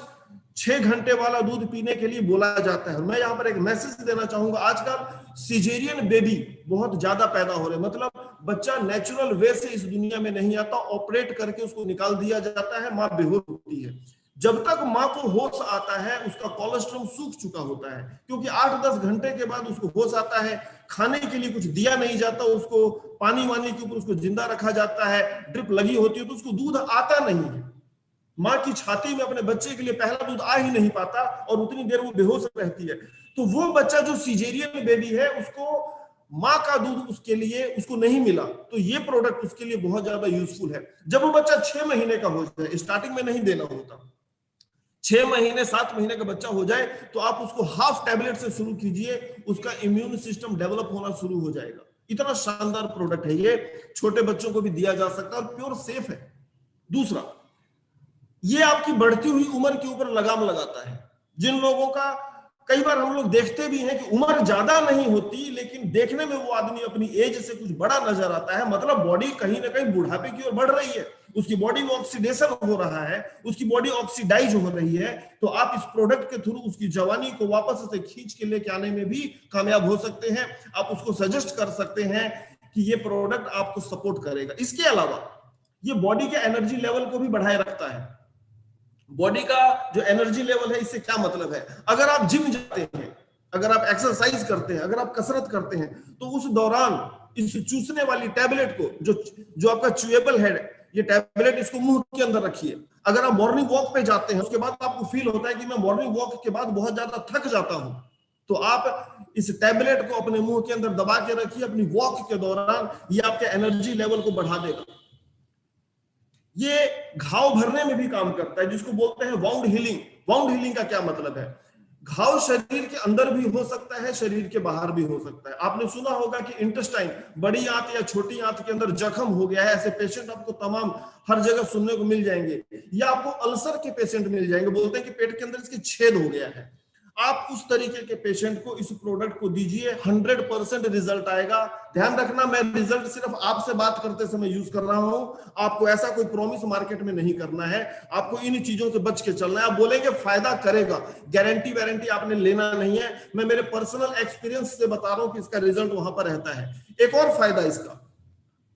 6 घंटे वाला दूध पीने के लिए बोला जाता है। मैं यहाँ पर एक मैसेज देना चाहूंगा, आजकल सिजेरियन बेबी बहुत ज्यादा पैदा हो रहे हैं। मतलब बच्चा नेचुरल वे से इस दुनिया में नहीं आता, ऑपरेट करके उसको निकाल दिया जाता है, माँ बेहोश होती है। जब तक माँ को होश आता है, उसका कोलेस्ट्रॉल सूख चुका होता है, क्योंकि 8-10 घंटे के बाद उसको होश आता है। खाने के लिए कुछ दिया नहीं जाता, उसको पानी वानी के ऊपर उसको जिंदा रखा जाता है, ड्रिप लगी होती है, तो उसको दूध आता नहीं है। माँ की छाती में अपने बच्चे के लिए पहला दूध आ ही नहीं पाता और उतनी देर वो बेहोश रहती है, तो वो बच्चा जो सीजेरियन बेबी है उसको माँ का दूध उसके लिए उसको नहीं मिला, तो ये प्रोडक्ट उसके लिए बहुत ज्यादा यूजफुल है। जब वो बच्चा 6 महीने का हो जाए, स्टार्टिंग में नहीं देना होता, 6 महीने 7 महीने का बच्चा हो जाए तो आप उसको हाफ टैबलेट से शुरू कीजिए, उसका इम्यून सिस्टम डेवलप होना शुरू हो जाएगा। इतना शानदार प्रोडक्ट है ये, छोटे बच्चों को भी दिया जा सकता है और प्योर सेफ है। दूसरा, ये आपकी बढ़ती हुई उम्र के ऊपर लगाम लगाता है। जिन लोगों का, कई बार हम लोग देखते भी हैं कि उम्र ज्यादा नहीं होती लेकिन देखने में वो आदमी अपनी एज से कुछ बड़ा नजर आता है, मतलब बॉडी कहीं ना कहीं बुढ़ापे की ओर बढ़ रही है, उसकी बॉडी में ऑक्सीडेशन हो रहा है, उसकी बॉडी ऑक्सीडाइज हो रही है, तो आप इस प्रोडक्ट के थ्रू उसकी जवानी को वापस से खींच के लेके आने में भी कामयाब हो सकते हैं। आप उसको सजेस्ट कर सकते हैं कि ये प्रोडक्ट आपको सपोर्ट करेगा। इसके अलावा ये बॉडी के एनर्जी लेवल को भी बढ़ाए रखता है। बॉडी का जो एनर्जी लेवल है, इससे क्या मतलब है, अगर आप जिम जाते हैं, अगर आप एक्सरसाइज करते हैं, अगर आप कसरत करते हैं, तो उस दौरान इस चूसने वाली टैबलेट को, जो आपका च्यूएबल है, ये टैबलेट इसको मुंह के अंदर रखिए। अगर आप मॉर्निंग वॉक पे जाते हैं, उसके बाद आपको फील होता है कि मैं मॉर्निंग वॉक के बाद बहुत ज्यादा थक जाता हूं, तो आप इस टैबलेट को अपने मुंह के अंदर दबा के रखिए अपनी वॉक के दौरान, ये आपके एनर्जी लेवल को बढ़ा देगा। ये घाव भरने में भी काम करता है, जिसको बोलते हैं वाउंड हीलिंग। वाउंड हीलिंग का क्या मतलब है, घाव शरीर के अंदर भी हो सकता है, शरीर के बाहर भी हो सकता है। आपने सुना होगा कि इंटेस्टाइन, बड़ी आंत या छोटी आंत के अंदर जख्म हो गया है, ऐसे पेशेंट आपको तमाम हर जगह सुनने को मिल जाएंगे, या आपको अल्सर के पेशेंट मिल जाएंगे, बोलते हैं कि पेट के अंदर इसके छेद हो गया है। आप उस तरीके के पेशेंट को इस प्रोडक्ट को दीजिए, 100% रिजल्ट आएगा। ध्यान रखना, मैं रिजल्ट सिर्फ आपसे बात करते समय यूज कर रहा हूं, आपको ऐसा कोई प्रॉमिस मार्केट में नहीं करना है, आपको इन चीजों से बच के चलना है। आप बोलेंगे फायदा करेगा, गारंटी वारंटी आपने लेना नहीं है, मैं मेरे पर्सनल एक्सपीरियंस से बता रहा हूं कि इसका रिजल्ट वहां पर रहता है। एक और फायदा इसका,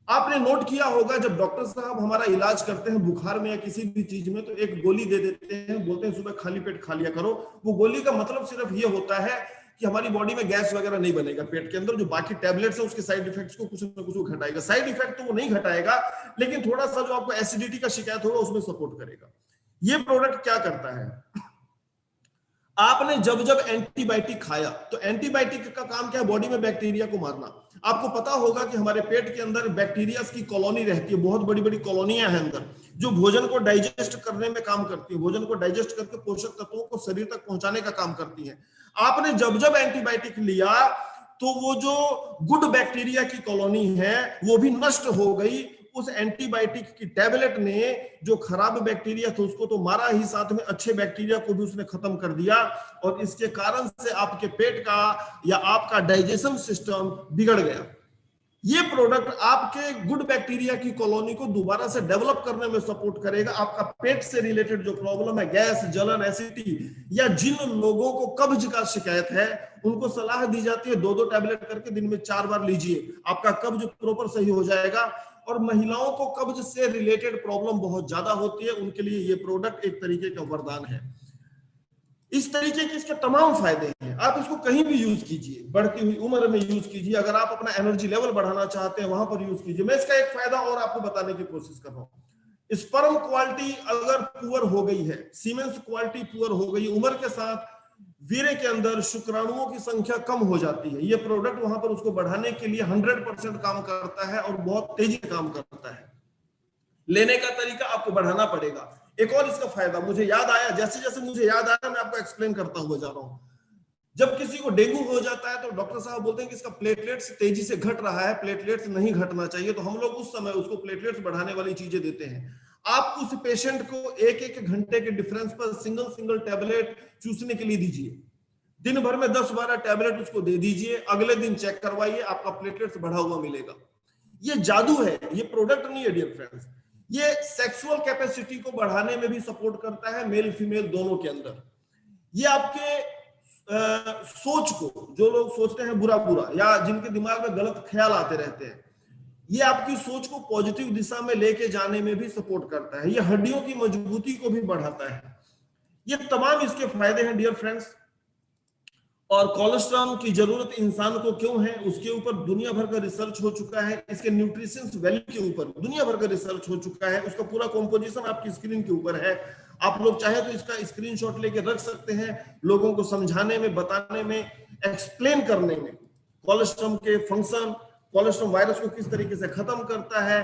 आपने नोट किया होगा, जब डॉक्टर साहब हमारा इलाज करते हैं बुखार में या किसी भी चीज में, तो एक गोली दे देते हैं, बोलते हैं सुबह खाली पेट खा लिया करो। वो गोली का मतलब सिर्फ ये होता है कि हमारी बॉडी में गैस वगैरह नहीं बनेगा पेट के अंदर, जो बाकी टैबलेट्स है उसके साइड इफेक्ट्स को कुछ ना कुछ घटाएगा। साइड इफेक्ट तो वो नहीं घटाएगा, लेकिन थोड़ा सा जो आपको एसिडिटी का शिकायत होगा उसमें सपोर्ट करेगा। ये प्रोडक्ट क्या करता है, आपने जब जब एंटीबायोटिक खाया, तो एंटीबायोटिक का काम क्या है, बॉडी में बैक्टीरिया को मारना। आपको पता होगा कि हमारे पेट के अंदर बैक्टीरिया की कॉलोनी रहती है, बहुत बड़ी बड़ी कॉलोनियां हैं अंदर, जो भोजन को डाइजेस्ट करने में काम करती है, भोजन को डाइजेस्ट करके पोषक तत्वों को शरीर तक पहुंचाने का काम करती है। आपने जब जब एंटीबायोटिक लिया, तो वो जो गुड बैक्टीरिया की कॉलोनी है वो भी नष्ट हो गई। उस एंटीबायोटिक की टैबलेट ने जो खराब बैक्टीरिया था उसको तो मारा ही, साथ में अच्छे बैक्टीरिया को भी उसने खत्म कर दिया, और इसके कारण से आपके पेट का या आपका डाइजेशन सिस्टम बिगड़ गया। ये प्रोडक्ट आपके गुड बैक्टीरिया की कॉलोनी को दोबारा से डेवलप करने में सपोर्ट करेगा। आपका पेट से रिलेटेड जो प्रॉब्लम है, गैस, जलन, एसिडिटी, या जिन लोगों को कब्ज का शिकायत है, उनको सलाह दी जाती है 2-2 टैबलेट करके दिन में 4 बार लीजिए, आपका कब्ज प्रॉपर सही हो जाएगा। और महिलाओं को कब्ज से रिलेटेड प्रॉब्लम बहुत ज्यादा होती है, उनके लिए ये प्रोडक्ट एक तरीके का वरदान है। इस तरीके के इसके तमाम फायदे हैं, आप इसको कहीं भी यूज कीजिए, बढ़ती हुई उम्र में यूज कीजिए, अगर आप अपना एनर्जी लेवल बढ़ाना चाहते हैं वहां पर यूज कीजिए। मैं इसका एक फायदा और आपको बताने की कोशिश कर रहा हूं। स्पर्म क्वालिटी अगर पुअर हो गई है, सीमेंस क्वालिटी पुअर हो गई, उम्र के साथ वीर्य के अंदर शुक्राणुओं की संख्या कम हो जाती है, ये प्रोडक्ट वहां पर उसको बढ़ाने के लिए 100% काम करता है और बहुत तेजी से काम करता है। लेने का तरीका आपको बढ़ाना पड़ेगा। एक और इसका फायदा मुझे याद आया, जैसे जैसे मुझे याद आया मैं आपको एक्सप्लेन करता हुआ जा रहा हूं। जब किसी को डेंगू हो जाता है तो डॉक्टर साहब बोलते हैं कि इसका प्लेटलेट्स तेजी से घट रहा है, प्लेटलेट्स नहीं घटना चाहिए, तो हम लोग उस समय उसको प्लेटलेट्स बढ़ाने वाली चीजें देते हैं। आप उस पेशेंट को 1-1 घंटे के डिफरेंस पर सिंगल सिंगल टैबलेट चूसने के लिए दीजिए, दिन भर में 10-12 टैबलेट उसको दे दीजिए, अगले दिन चेक करवाइए, आपका प्लेटलेट्स बढ़ा हुआ मिलेगा। ये जादू है, ये प्रोडक्ट नहीं है डियर फ्रेंड्स। ये सेक्सुअल कैपेसिटी को बढ़ाने में भी सपोर्ट करता है, मेल फीमेल दोनों के अंदर। ये आपके सोच को, जो लोग सोचते हैं बुरा बुरा या जिनके दिमाग में गलत ख्याल आते रहते हैं, ये आपकी सोच को पॉजिटिव दिशा में लेके जाने में भी सपोर्ट करता है। ये हड्डियों की मजबूती को भी बढ़ाता है। ये तमाम इसके फायदे हैं डियर फ्रेंड्स। और कोलेस्ट्रॉल की जरूरत इंसान को क्यों है, उसके ऊपर दुनिया भर का रिसर्च हो चुका है। इसके न्यूट्रिशंस वैल्यू के ऊपर दुनिया भर का रिसर्च हो चुका है। उसका पूरा कंपोजिशन आपकी स्क्रीन के ऊपर है। आप लोग चाहे तो इसका स्क्रीनशॉट लेके रख सकते हैं, लोगों को समझाने में, बताने में, एक्सप्लेन करने में। कोलेस्ट्रॉल के फंक्शन, कोलेस्ट्रॉल वायरस को किस तरीके से खत्म करता है,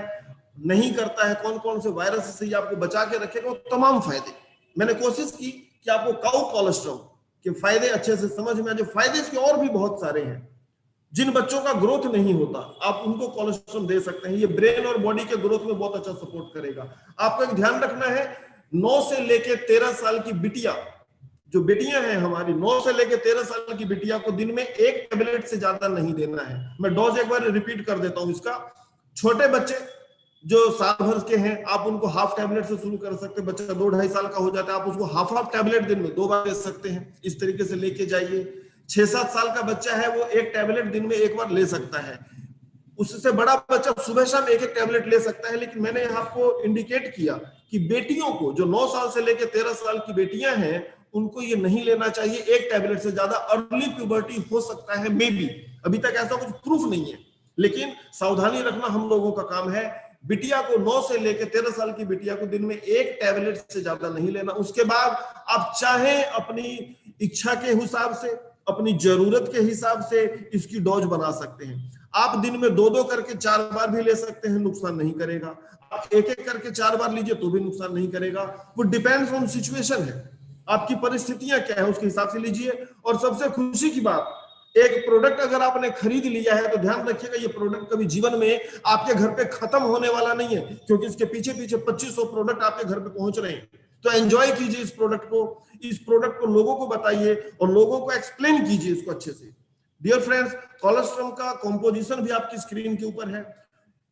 नहीं करता है, कौन कौन से वायरस से आपको बचा के रखेगा, तमाम फायदे मैंने कोशिश की कि आपको काउ कोलेस्ट्रॉल के फायदे अच्छे से समझ में आ जाए। फायदे इसके और भी बहुत सारे हैं। जिन बच्चों का ग्रोथ नहीं होता, आप उनको कोलेस्ट्रॉल दे सकते हैं। ये ब्रेन और बॉडी के ग्रोथ में बहुत अच्छा सपोर्ट करेगा। आपको एक ध्यान रखना है, 9 से लेके 13 साल की बिटिया, जो बेटियां हैं हमारी, 9 से लेके 13 साल की बिटिया को दिन में 1 टैबलेट से ज्यादा नहीं देना है। मैं डोज एक बार रिपीट कर देता हूं इसका। छोटे बच्चे जो साल भर के हैं, आप उनको हाफ टैबलेट से शुरू कर सकते हैं। बच्चा 2-2.5 साल का हो जाता है, आप उसको हाफ टैबलेट दिन में 2 बार दे सकते हैं। इस तरीके से लेके जाइए। 6-7 साल का बच्चा है, वो 1 टैबलेट दिन में 1 बार ले सकता है। उससे बड़ा बच्चा सुबह शाम 1-1 टैबलेट ले सकता है। लेकिन मैंने आपको इंडिकेट किया कि बेटियों को, जो 9 साल से लेकर 13 साल की बेटियां हैं, उनको ये नहीं लेना चाहिए 1 टैबलेट से ज्यादा। अर्ली प्यूबर्टी हो सकता है, मे बी, अभी तक ऐसा कुछ प्रूफ नहीं है, लेकिन सावधानी रखना हम लोगों का काम है। बिटिया को 9 से लेकर 13 साल की बिटिया को दिन में 1 टैबलेट से ज्यादा नहीं लेना। उसके बाद आप चाहे अपनी इच्छा के हिसाब से, अपनी जरूरत के हिसाब से इसकी डोज बना सकते हैं। आप दिन में 2-2 करके 4 बार भी ले सकते हैं, नुकसान नहीं करेगा। आप 1-1 करके 4 बार लीजिए तो भी नुकसान नहीं करेगा। वो डिपेंड्स ऑन सिचुएशन है, आपकी परिस्थितियां क्या है उसके हिसाब से लीजिए। और सबसे खुशी की बात, एक प्रोडक्ट अगर आपने खरीद लिया है तो ध्यान रखिएगा, ये प्रोडक्ट कभी जीवन में आपके घर पे खत्म होने वाला नहीं है, क्योंकि इसके पीछे पीछे 2500 प्रोडक्ट आपके घर पे पहुंच रहे हैं। तो एंजॉय कीजिए इस प्रोडक्ट को लोगों को बताइए और लोगों को एक्सप्लेन कीजिए इसको अच्छे से। डियर फ्रेंड्स, कोलेस्ट्रॉल का कंपोजिशन भी आपकी स्क्रीन के ऊपर है।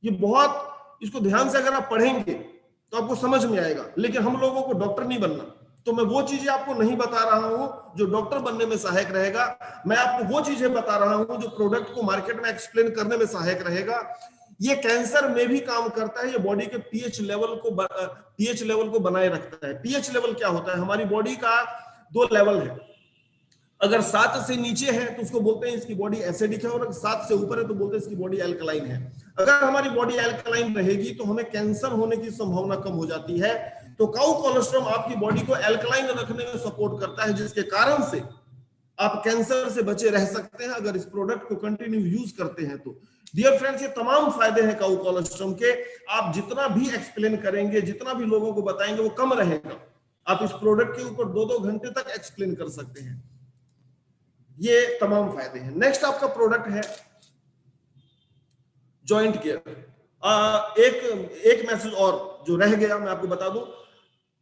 ये बहुत, इसको ध्यान से अगर आप पढ़ेंगे तो आपको समझ में आएगा। लेकिन हम लोगों को डॉक्टर नहीं बनना, तो मैं वो चीजें आपको नहीं बता रहा हूं जो डॉक्टर बनने में सहायक रहेगा। मैं आपको वो चीजें बता रहा हूं जो प्रोडक्ट को मार्केट में एक्सप्लेन करने में सहायक रहेगा। ये कैंसर में भी काम करता है। ये बॉडी के पीएच लेवल को बनाए रखता है। पीएच लेवल क्या होता है? हमारी बॉडी का 2 लेवल है। अगर 7 से नीचे है तो उसको बोलते हैं इसकी बॉडी एसिडिक है, और अगर 7 से ऊपर है तो बोलते हैं इसकी बॉडी एल्कलाइन है। अगर हमारी बॉडी एल्कलाइन रहेगी तो हमें कैंसर होने की संभावना कम हो जाती है। तो काउ कोलेस्ट्रॉल आपकी बॉडी को एल्कलाइन रखने में सपोर्ट करता है, जिसके कारण से आप कैंसर से बचे रह सकते हैं अगर इस प्रोडक्ट को कंटिन्यू यूज करते हैं तो। डियर फ्रेंड्स, ये तमाम फायदे हैं काउ कोलेस्ट्रॉल के। आप जितना भी एक्सप्लेन करेंगे, जितना भी लोगों को बताएंगे, वो कम रहेगा। आप इस प्रोडक्ट के ऊपर 2-2 घंटे तक एक्सप्लेन कर सकते हैं। ये तमाम फायदे हैं। नेक्स्ट आपका प्रोडक्ट है जॉइंट केयर। एक मैसेज और जो रह गया मैं आपको बता दूं,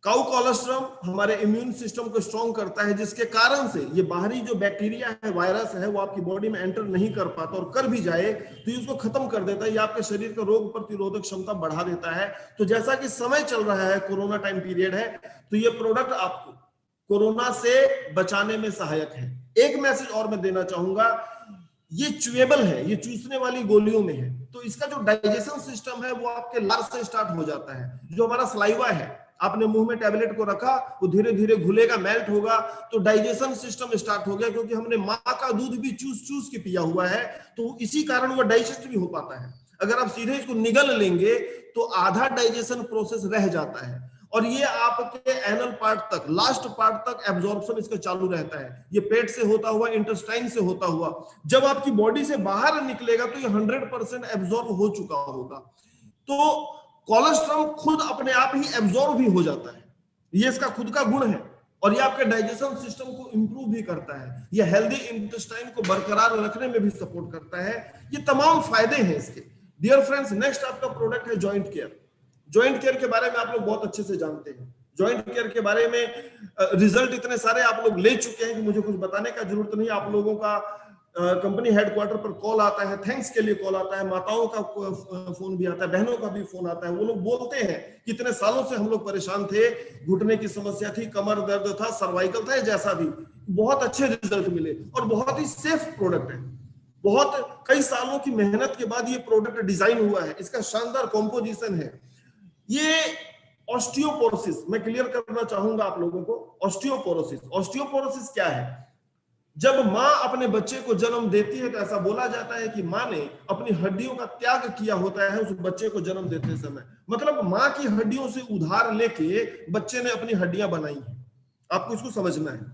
काउ कोलेस्ट्रॉल हमारे इम्यून सिस्टम को स्ट्रॉन्ग करता है, जिसके कारण से ये बाहरी जो बैक्टीरिया है, वायरस है, वो आपकी बॉडी में एंटर नहीं कर पाता, और कर भी जाए तो ये उसको खत्म कर देता है। ये आपके शरीर का रोग प्रतिरोधक क्षमता बढ़ा देता है। तो जैसा कि समय चल रहा है, कोरोना टाइम पीरियड है, तो ये प्रोडक्ट आपको कोरोना से बचाने में सहायक है। एक मैसेज और मैं देना चाहूंगा, ये च्यूएबल है, ये चूसने वाली गोलियों में है। तो इसका जो डाइजेशन सिस्टम है वो आपके लार से स्टार्ट हो जाता है। जो हमारा सलाइवा है, आपने मुंह में टैबलेट को रखा, वो धीरे धीरे घुलेगा, मेल्ट होगा, तो डाइजेशन सिस्टम स्टार्ट हो गया। क्योंकि हमने माँ का दूध भी चूस चूस के पिया हुआ है, तो इसी कारण वो डाइजेस्ट भी हो पाता है। अगर आप सीधे इसको निगल लेंगे तो आधा डाइजेशन प्रोसेस रह जाता है, और ये आपके एनल पार्ट तक, लास्ट पार्ट तक एब्जॉर्प्शन इसका चालू रहता है। ये पेट से होता हुआ, इंटेस्टाइन से होता हुआ, जब आपकी बॉडी से बाहर निकलेगा तो ये 100% एब्जॉर्ब हो चुका होगा। तो कोलेस्ट्रॉल खुद अपने आप ही एब्जॉर्ब भी हो जाता है, ये इसका खुद का गुण है। और ये आपके डाइजेशन सिस्टम को इंप्रूव भी करता है। ये हेल्दी इंटेस्टाइन को बरकरार रखने में भी सपोर्ट करता है। ये तमाम फायदे हैं इसके। डियर फ्रेंड्स, नेक्स्ट आपका प्रोडक्ट है जॉइंट केयर। जॉइंट केयर के बारे में आप लोग बहुत अच्छे से जानते हैं। जॉइंट केयर के बारे में रिजल्ट इतने सारे आप लोग ले चुके हैं कि मुझे कुछ बताने का जरूरत नहीं। आप लोगों का कंपनी हेडक्वार्टर पर कॉल आता है, थैंक्स के लिए कॉल आता है, माताओं का फोन भी आता है, बहनों का भी फोन आता है। वो लोग बोलते हैं कि इतने सालों से हम लोग परेशान थे, घुटने की समस्या थी, कमर दर्द था, सर्वाइकल था, जैसा भी, बहुत अच्छे रिजल्ट मिले और बहुत ही सेफ प्रोडक्ट है। बहुत कई सालों की मेहनत के बाद ये प्रोडक्ट डिजाइन हुआ है। इसका शानदार कॉम्पोजिशन है। ये ऑस्टियोपोरोसिस, मैं क्लियर करना चाहूंगा आप लोगों को। ऑस्टियोपोरोसिस क्या है? जब माँ अपने बच्चे को जन्म देती है तो ऐसा बोला जाता है कि माँ ने अपनी हड्डियों का त्याग किया होता है उस बच्चे को जन्म देते समय। मतलब माँ की हड्डियों से उधार लेके बच्चे ने अपनी हड्डियां बनाई हैं। आपको इसको समझना है।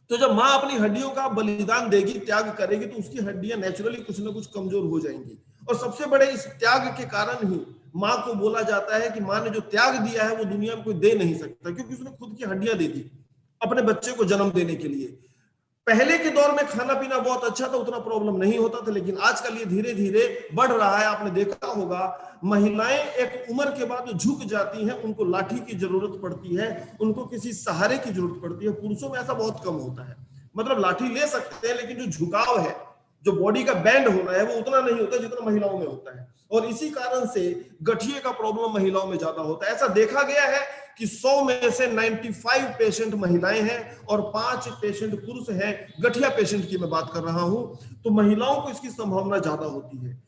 तो जब माँ अपनी हड्डियों का बलिदान देगी, त्याग करेगी, तो उसकी हड्डियां नेचुरली कुछ ना कुछ कमजोर हो जाएंगी। और सबसे बड़े इस त्याग के कारण ही माँ को बोला जाता है कि माँ ने जो त्याग दिया है वो दुनिया में कोई दे नहीं सकता, क्योंकि उसने खुद की हड्डियां दे दी अपने बच्चे को जन्म देने के लिए। पहले के दौर में खाना पीना बहुत अच्छा था, उतना प्रॉब्लम नहीं होता था, लेकिन आजकल ये धीरे धीरे बढ़ रहा है। आपने देखा होगा महिलाएं एक उम्र के बाद झुक जाती हैं, उनको लाठी की जरूरत पड़ती है, उनको किसी सहारे की जरूरत पड़ती है। पुरुषों में ऐसा बहुत कम होता है, मतलब लाठी ले सकते हैं लेकिन जो झुकाव है, जो बॉडी का बैंड होना है, वो उतना नहीं होता जितना महिलाओं में होता है। और इसी कारण से गठिए का प्रॉब्लम महिलाओं में ज्यादा होता है। ऐसा देखा गया है कि 100 में से 95 पेशेंट महिलाएं हैं और 5 पेशेंट पुरुष हैं। गठिया पेशेंट की मैं बात कर रहा हूं, तो महिलाओं को इसकी संभावना ज्यादा होती है।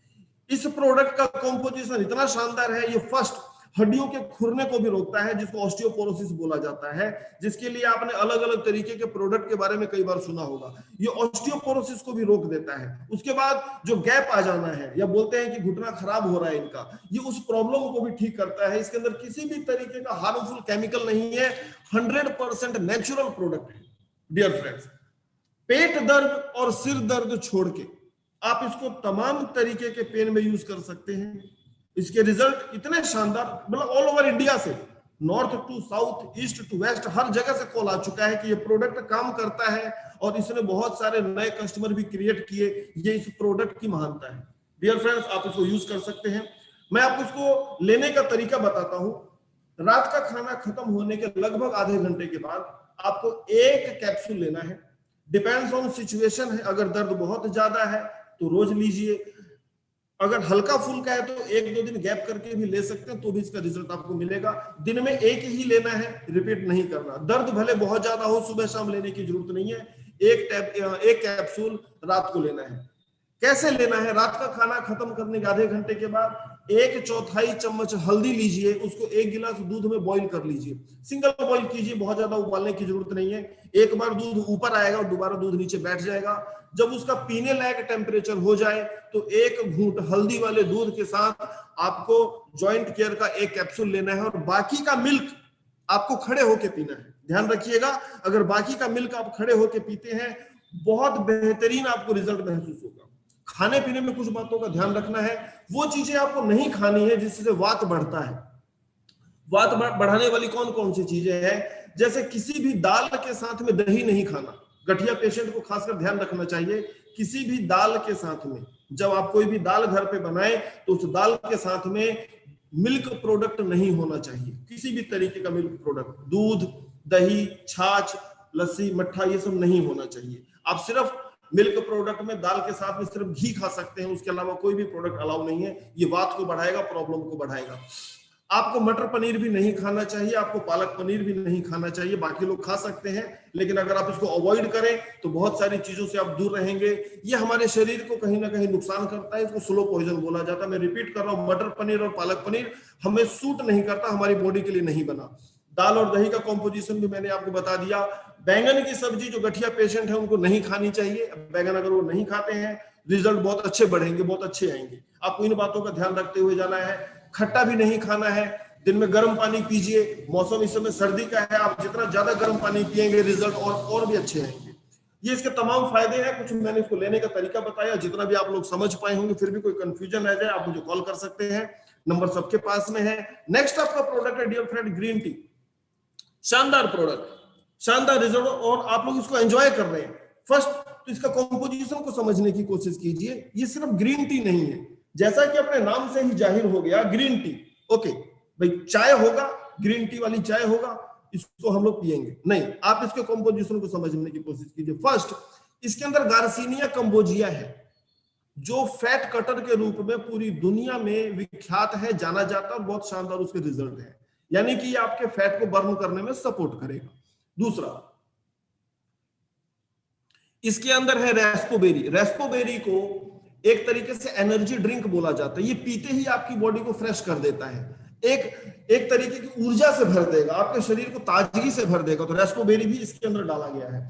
इस प्रोडक्ट का कॉम्पोजिशन इतना शानदार है, ये फर्स्ट हड्डियों के खुरने को भी रोकता है, जिसको ऑस्टियोपोरोसिस बोला जाता है, जिसके लिए आपने अलग अलग तरीके के प्रोडक्ट के बारे में कई बार सुना होगा। ये ऑस्टियोपोरोसिस को भी रोक देता है। उसके बाद जो गैप आ जाना है, या बोलते हैं कि घुटना खराब हो रहा है इनका, ये उस प्रॉब्लम को भी ठीक करता है। इसके अंदर किसी भी तरीके का हार्मफुल केमिकल नहीं है, 100% नेचुरल प्रोडक्ट है। डियर फ्रेंड्स, पेट दर्द और सिर दर्द छोड़ के आप इसको तमाम तरीके के पेन में यूज कर सकते हैं। इसके रिजल्ट इतने शानदार, मतलब ऑल ओवर इंडिया से, north to south, east to west, हर जगह से कॉल आ चुका है कि ये प्रोडक्ट काम करता है, और इसने बहुत सारे नए कस्टमर भी क्रिएट किए। ये इस प्रोडक्ट की महानता है। डियर फ्रेंड्स, आप इसको यूज कर सकते हैं। मैं आपको इसको लेने का तरीका बताता हूं। रात का खाना खत्म होने के लगभग आधे घंटे के बाद आपको एक कैप्सूल लेना है। डिपेंड्स ऑन सिचुएशन है, अगर दर्द बहुत ज्यादा है तो रोज लीजिए, अगर हल्का फुल्का है तो 1-2 दिन गैप करके भी ले सकते हैं, तो भी इसका रिजल्ट आपको मिलेगा। दिन में एक ही लेना है, रिपीट नहीं करना। दर्द भले बहुत ज्यादा हो, सुबह शाम लेने की जरूरत नहीं है। एक कैप्सूल रात को लेना है। कैसे लेना है? रात का खाना खत्म करने के आधे घंटे के बाद 1/4 चम्मच हल्दी लीजिए, उसको 1 गिलास दूध में बॉईल कर लीजिए। सिंगल बॉईल कीजिए, बहुत ज्यादा उबालने की जरूरत नहीं है। एक बार दूध ऊपर आएगा और दोबारा दूध नीचे बैठ जाएगा। जब उसका पीने लायक टेम्परेचर हो जाए तो 1 घूंट हल्दी वाले दूध के साथ आपको जॉइंट केयर का 1 कैप्सूल लेना है, और बाकी का मिल्क आपको खड़े होके पीना है। ध्यान रखिएगा, अगर बाकी का मिल्क आप खड़े होके पीते हैं, बहुत बेहतरीन आपको रिजल्ट महसूस होगा। खाने पीने में कुछ बातों का ध्यान रखना है। वो चीजें आपको नहीं खानी है जिससे वात बढ़ता है। वात बढ़ाने वाली कौन कौन सी चीजें हैं? जैसे किसी भी दाल के साथ में दही नहीं खाना। गठिया पेशेंट को खासकर ध्यान रखना चाहिए, किसी भी दाल के साथ में, जब आप कोई भी दाल घर पे बनाए तो उस दाल के साथ में मिल्क प्रोडक्ट नहीं होना चाहिए। किसी भी तरीके का मिल्क प्रोडक्ट, दूध, दही, छाछ, लस्सी, मट्ठा, ये सब नहीं होना चाहिए। आप सिर्फ मिल्क प्रोडक्ट में दाल के साथ में सिर्फ घी खा सकते हैं, उसके अलावा कोई भी प्रोडक्ट अलाउ नहीं है। ये वात को बढ़ाएगा, प्रॉब्लम को बढ़ाएगा। आपको मटर पनीर भी नहीं खाना चाहिए, आपको पालक पनीर भी नहीं खाना चाहिए। बाकी लोग खा सकते हैं, लेकिन अगर आप इसको अवॉइड करें तो बहुत सारी चीजों से आप दूर रहेंगे। ये हमारे शरीर को कहीं ना कहीं नुकसान करता है, इसको स्लो पॉइजन बोला जाता है। मैं रिपीट कर रहा हूं, मटर पनीर और पालक पनीर हमें सूट नहीं करता, हमारी बॉडी के लिए नहीं बना। दाल और दही का कॉम्पोजिशन भी मैंने आपको बता दिया। बैंगन की सब्जी जो गठिया पेशेंट है उनको नहीं खानी चाहिए। बैंगन अगर वो नहीं खाते हैं, रिजल्ट बहुत अच्छे बढ़ेंगे, बहुत अच्छे आएंगे। आपको इन बातों का ध्यान रखते हुए जाना है। खट्टा भी नहीं खाना है। दिन में गर्म पानी पीजिए, मौसम इस समय सर्दी का है, आप जितना ज्यादा गर्म पानी पिएंगे रिजल्ट और भी अच्छे आएंगे। ये इसके तमाम फायदे हैं। कुछ मैंने इसको लेने का तरीका बताया, जितना भी आप लोग समझ पाए होंगे। फिर भी कोई कंफ्यूजन रह जाए आप मुझे कॉल कर सकते हैं, नंबर सबके पास में है। नेक्स्ट आपका प्रोडक्ट है डियर फ्रेंड, ग्रीन टी। शानदार प्रोडक्ट, शानदार रिजल्ट, और आप लोग इसको एंजॉय कर रहे हैं। फर्स्ट तो इसका कॉम्पोजिशन को समझने की कोशिश कीजिए। ये सिर्फ ग्रीन टी नहीं है, जैसा कि अपने नाम से ही जाहिर हो गया, ग्रीन टी। ओके भाई, चाय होगा, ग्रीन टी वाली चाय होगा, इसको हम लोग पिएंगे नहीं। आप इसके कॉम्पोजिशन को समझने की कोशिश कीजिए। फर्स्ट, इसके अंदर गार्सिनिया कंबोजिया है, जो फैट कटर के रूप में पूरी दुनिया में विख्यात है, जाना जाता है, और बहुत शानदार उसके रिजल्ट है। यानी कि आपके फैट को बर्न करने में सपोर्ट करेगा। दूसरा, इसके अंदर है रेस्पोबेरी। रेस्पोबेरी को एक तरीके से एनर्जी ड्रिंक बोला जाता है। ये पीते ही आपकी बॉडी को फ्रेश कर देता है, एक तरीके की ऊर्जा से भर देगा, आपके शरीर को ताजगी से भर देगा। तो रेस्पोबेरी भी इसके अंदर डाला गया है।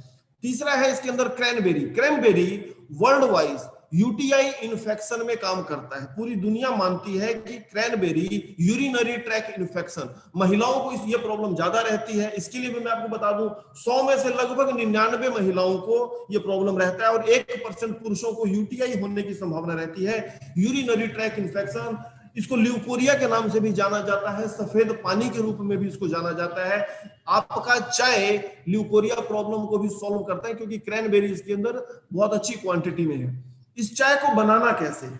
तीसरा है इसके अंदर cranberry. Cranberry world wise UTI infection में काम करता है। पूरी दुनिया मानती है कि क्रैनबेरी यूरिनरी ट्रैक इन्फेक्शन, महिलाओं को ये प्रॉब्लम ज्यादा रहती है। इसके लिए भी मैं आपको बता दूं 100 में से लगभग 99 महिलाओं को ये प्रॉब्लम रहता है और 1% पुरुषों को यूटीआई होने की संभावना रहती है। यूरिनरी ट्रैक इन्फेक्शन, इसको ल्यूकोरिया के नाम से भी जाना जाता है, सफेद पानी के रूप में भी इसको जाना जाता है। आपका चाय ल्यूकोरिया प्रॉब्लम को भी सॉल्व करता है क्योंकि क्रैनबेरी इसके अंदर बहुत अच्छी क्वांटिटी में है। इस चाय को बनाना कैसे है?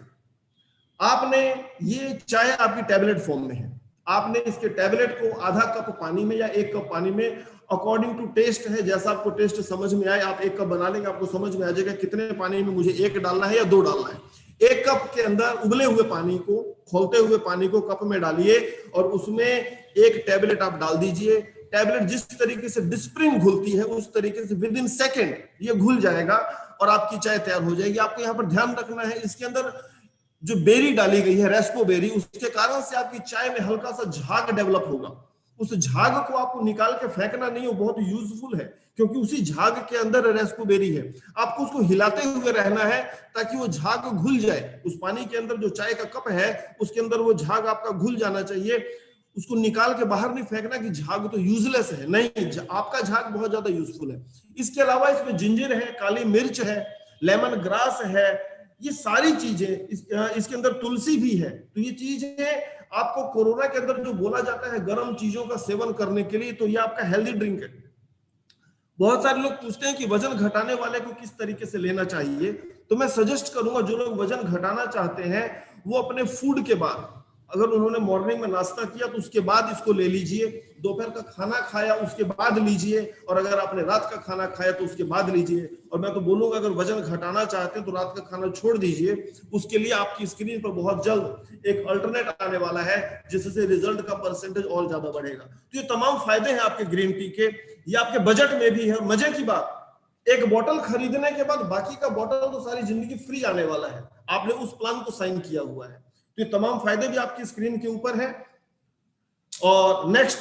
आपने ये चाय आपकी टैबलेट फॉर्म में है, आपने इसके टैबलेट को आधा कप पानी में या 1 कप पानी में अकॉर्डिंग टू टेस्ट है, जैसा आपको टेस्ट समझ में आए आप 1 कप बना लेंगे, आपको समझ में आ जाएगा कितने पानी में मुझे 1 डालना है या 2 डालना है। 1 कप के अंदर उबले हुए पानी को, खौलते हुए पानी को कप में डालिए और उसमें 1 टैबलेट आप डाल दीजिए। टैबलेट जिस तरीके से डिस्प्रिंग घुलती है उस तरीके से विद इन सेकेंड ये घुल जाएगा और आपकी चाय तैयार हो जाएगी। आपको यहाँ पर ध्यान रखना है इसके अंदर जो बेरी डाली गई है रेस्पोबेरी, उसके कारण से आपकी चाय में हल्का सा झाग डेवलप होगा। उस झाग को आपको निकाल के फेंकना नहीं, वो बहुत यूजफुल है क्योंकि उसी झाग के अंदर रेस्पोबेरी है। आपको उसको हिलाते हुए रहना है ताकि वो झाग घुल जाए। उस पानी के अंदर जो चाय का कप है उसके अंदर वो झाग आपका घुल जाना चाहिए। उसको निकाल के बाहर नहीं फेंकना कि झाग तो यूजलेस है, नहीं, आपका झाग बहुत ज्यादा यूजफुल है। इसके अलावा इसमें जिंजर है, काली मिर्च है, लेमन ग्रास है, ये सारी चीजें, इसके अंदर तुलसी भी है। तो ये चीजें आपको कोरोना के अंदर जो बोला जाता है गर्म चीजों का सेवन करने के लिए, तो ये आपका हेल्दी ड्रिंक है। बहुत सारे लोग पूछते हैं कि वजन घटाने वाले को किस तरीके से लेना चाहिए, तो मैं सजेस्ट करूंगा जो लोग वजन घटाना चाहते हैं वो अपने फूड के बाद, अगर उन्होंने मॉर्निंग में नाश्ता किया तो उसके बाद इसको ले लीजिए, दोपहर का खाना खाया उसके बाद लीजिए, और अगर आपने रात का खाना खाया तो उसके बाद लीजिए। और मैं तो बोलूंगा अगर वजन घटाना चाहते हैं तो रात का खाना छोड़ दीजिए। उसके लिए आपकी स्क्रीन पर बहुत जल्द एक अल्टरनेट आने वाला है जिससे रिजल्ट का परसेंटेज और ज्यादा बढ़ेगा। तो ये तमाम फायदे हैं आपके ग्रीन टी के, ये आपके बजट में भी है। मजे की बात, एक बोतल खरीदने के बाद बाकी का बोतल तो सारी जिंदगी फ्री आने वाला है, आपने उस प्लान को साइन किया हुआ है। तो ये तमाम फायदे भी आपकी स्क्रीन के ऊपर है। और नेक्स्ट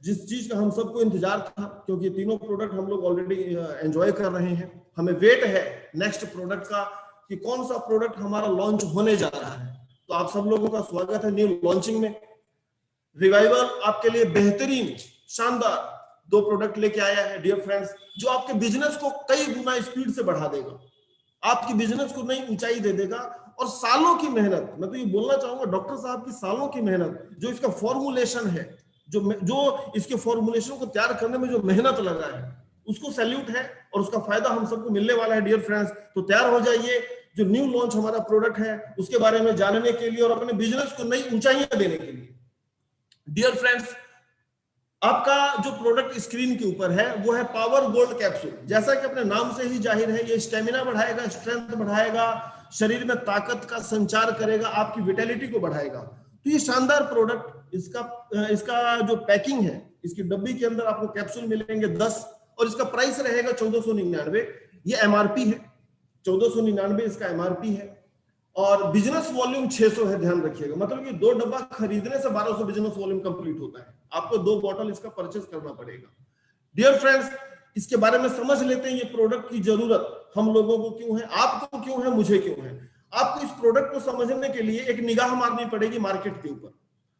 जिस चीज का हम सबको इंतजार था, क्योंकि तीनों प्रोडक्ट हम लोग ऑलरेडी एंजॉय कर रहे हैं, हमें वेट है नेक्स्ट प्रोडक्ट का कि कौन सा प्रोडक्ट हमारा लॉन्च होने जा रहा है। तो आप सब लोगों का स्वागत है न्यू लॉन्चिंग में। रिवाइवल आपके लिए बेहतरीन शानदार 2 प्रोडक्ट लेके आया है डियर फ्रेंड्स, जो आपके बिजनेस को कई गुना स्पीड से बढ़ा देगा, आपकी बिजनेस को नई ऊंचाई दे देगा। और सालों की मेहनत, मैं तो ये बोलना चाहूंगा डॉक्टर साहब की सालों की मेहनत, जो इसका फॉर्मुलेशन है, जो इसके फॉर्मुलेशन को तैयार करने में जो मेहनत लगा है, उसको सैल्यूट है और उसका फायदा हम सबको मिलने वाला है डियर फ्रेंड्स। तो तैयार हो जाइए, जो न्यू लॉन्च हमारा प्रोडक्ट है उसके बारे में जानने के लिए और अपने बिजनेस को नई ऊंचाइयां देने के लिए। डियर फ्रेंड्स, आपका जो प्रोडक्ट स्क्रीन के ऊपर है वो है पावर गोल्ड कैप्सूल। जैसा कि अपने नाम से ही जाहिर है, ये स्टेमिना बढ़ाएगा, स्ट्रेंथ बढ़ाएगा, शरीर में ताकत का संचार करेगा, आपकी विटेलिटी को बढ़ाएगा। तो ये शानदार प्रोडक्ट, इसका जो पैकिंग है, इसकी डब्बी के अंदर आपको कैप्सूल मिलेंगे 10 और इसका प्राइस रहेगा 1499। ये एमआरपी है, 1499 इसका एमआरपी है और बिजनेस वॉल्यूम 600 है, ध्यान रखिएगा। मतलब कि 2 डब्बा खरीदने से 1200 बिजनेस वॉल्यूम कंप्लीट होता है, आपको 2 बॉटल इसका परचेस करना पड़ेगा। डियर फ्रेंड्स, इसके बारे में समझ लेते हैं, ये प्रोडक्ट की जरूरत हम लोगों को क्यों है, आपको क्यों है, मुझे क्यों है। आपको इस प्रोडक्ट को समझने के लिए एक निगाह मारनी पड़ेगी मार्केट के ऊपर।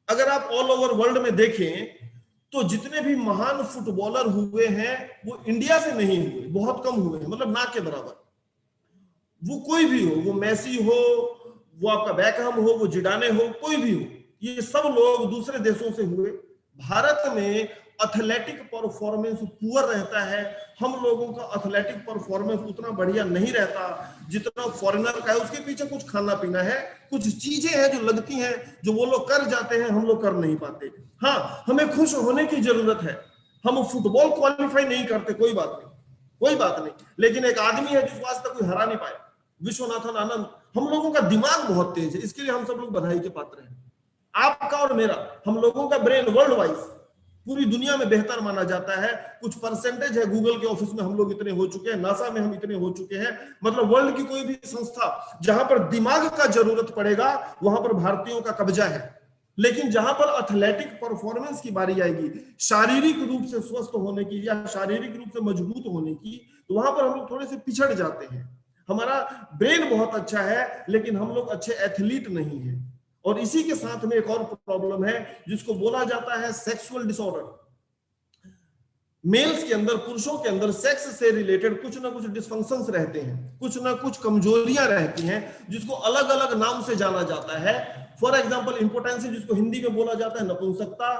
अगर आप ऑल ओवर वर्ल्ड में देखें तो जितने भी महान फुटबॉलर हुए हैं वो इंडिया से नहीं हुए, बहुत कम हुए हैं, मतलब ना के बराबर। वो कोई भी हो, वो मेसी हो, वो आपका बैकहम हो, वो जिडाने हो, कोई भी हो, ये सब लोग दूसरे देशों से हुए। भारत में एथलेटिक परफॉर्मेंस पुअर रहता है, हम लोगों का एथलेटिक परफॉर्मेंस उतना बढ़िया नहीं रहता जितना फॉरेनर का है। उसके पीछे कुछ खाना पीना है, कुछ चीजें हैं जो लगती हैं, जो वो लोग कर जाते हैं, हम लोग कर नहीं पाते। हाँ, हमें खुश होने की जरूरत है। हम फुटबॉल क्वालिफाई नहीं करते, कोई बात नहीं, कोई बात नहीं, लेकिन एक आदमी है जिसको आज तक कोई हरा नहीं पाया, विश्वनाथन आनंद। हम लोगों का दिमाग बहुत तेज है, इसके लिए हम सब लोग बधाई के पात्र हैं। आपका और मेरा, हम लोगों का ब्रेन वर्ल्ड वाइज पूरी दुनिया में बेहतर माना जाता है। कुछ परसेंटेज है, गूगल के ऑफिस में हम लोग इतने हो चुके हैं, नासा में हम इतने हो चुके हैं। मतलब वर्ल्ड की कोई भी संस्था जहां पर दिमाग का जरूरत पड़ेगा वहां पर भारतीयों का कब्जा है। लेकिन जहां पर एथलेटिक परफॉर्मेंस की बारी आएगी, शारीरिक रूप से स्वस्थ होने की या शारीरिक रूप से मजबूत होने की, तो वहां पर हम लोग थोड़े से पिछड़ जाते हैं। हमारा ब्रेन बहुत अच्छा है लेकिन हम लोग अच्छे एथलीट नहीं है। और इसी के साथ में एक और प्रॉब्लम है जिसको बोला जाता है सेक्सुअल डिसऑर्डर। मेल्स के अंदर, पुरुषों के अंदर सेक्स से रिलेटेड कुछ ना कुछ डिसफंक्शंस रहते हैं, कुछ ना कुछ कमजोरियां रहती हैं जिसको अलग अलग नाम से जाना जाता है। फॉर एग्जांपल इंपोर्टेंसी, जिसको हिंदी में बोला जाता है नपुंसकता,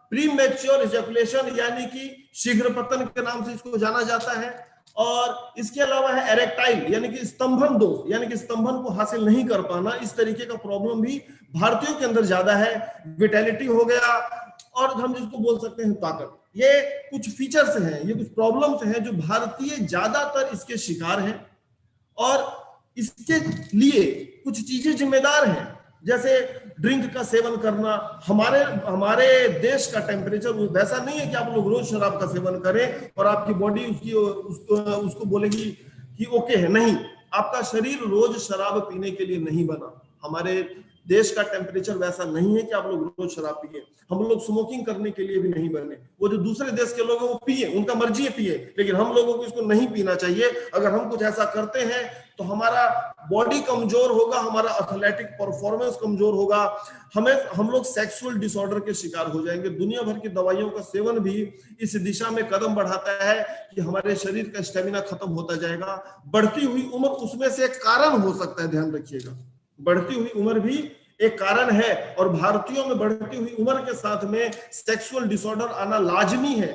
प्रीमैच्योर इजैकुलेशन यानी कि शीघ्र पतन के नाम से इसको जाना जाता है, और इसके अलावा है एरेक्टाइल यानी कि स्तंभन दोष, यानी कि स्तंभन को हासिल नहीं कर पाना। इस तरीके का प्रॉब्लम भी भारतीयों के अंदर ज्यादा है। विटेलिटी हो गया, और हम जिसको बोल सकते हैं ताकत, ये कुछ फीचर्स हैं, ये कुछ प्रॉब्लम्स हैं जो भारतीय ज्यादातर इसके शिकार हैं, और इसके लिए कुछ चीजें जिम्मेदार हैं, जैसे ड्रिंक का सेवन करना। हमारे देश का टेम्परेचर वैसा नहीं है कि आप लोग रोज शराब का सेवन करें और आपकी बॉडी उसको बोलेगी कि ओके है। नहीं, आपका शरीर रोज शराब पीने के लिए नहीं बना। हमारे देश का टेम्परेचर वैसा नहीं है कि आप लोग रोज शराब पिए। हम लोग स्मोकिंग करने के लिए भी नहीं बने। वो जो दूसरे देश के लोग हैं वो पिए, उनका मर्जी है पिए, लेकिन हम लोगों को इसको नहीं पीना चाहिए। अगर हम कुछ ऐसा करते हैं तो हमारा बॉडी कमजोर होगा, हमारा एथलेटिक परफॉर्मेंस कमजोर होगा, हम लोग सेक्सुअल डिसऑर्डर के शिकार हो जाएंगे। दुनिया भर की दवाइयों का सेवन भी इस दिशा में कदम बढ़ाता है कि हमारे शरीर का स्टेमिना खत्म होता जाएगा। बढ़ती हुई उम्र उसमें से एक कारण हो सकता है, ध्यान रखिएगा। बढ़ती हुई उम्र भी एक कारण है, और भारतीयों में बढ़ती हुई उम्र के साथ में सेक्सुअल डिसऑर्डर आना लाजमी है।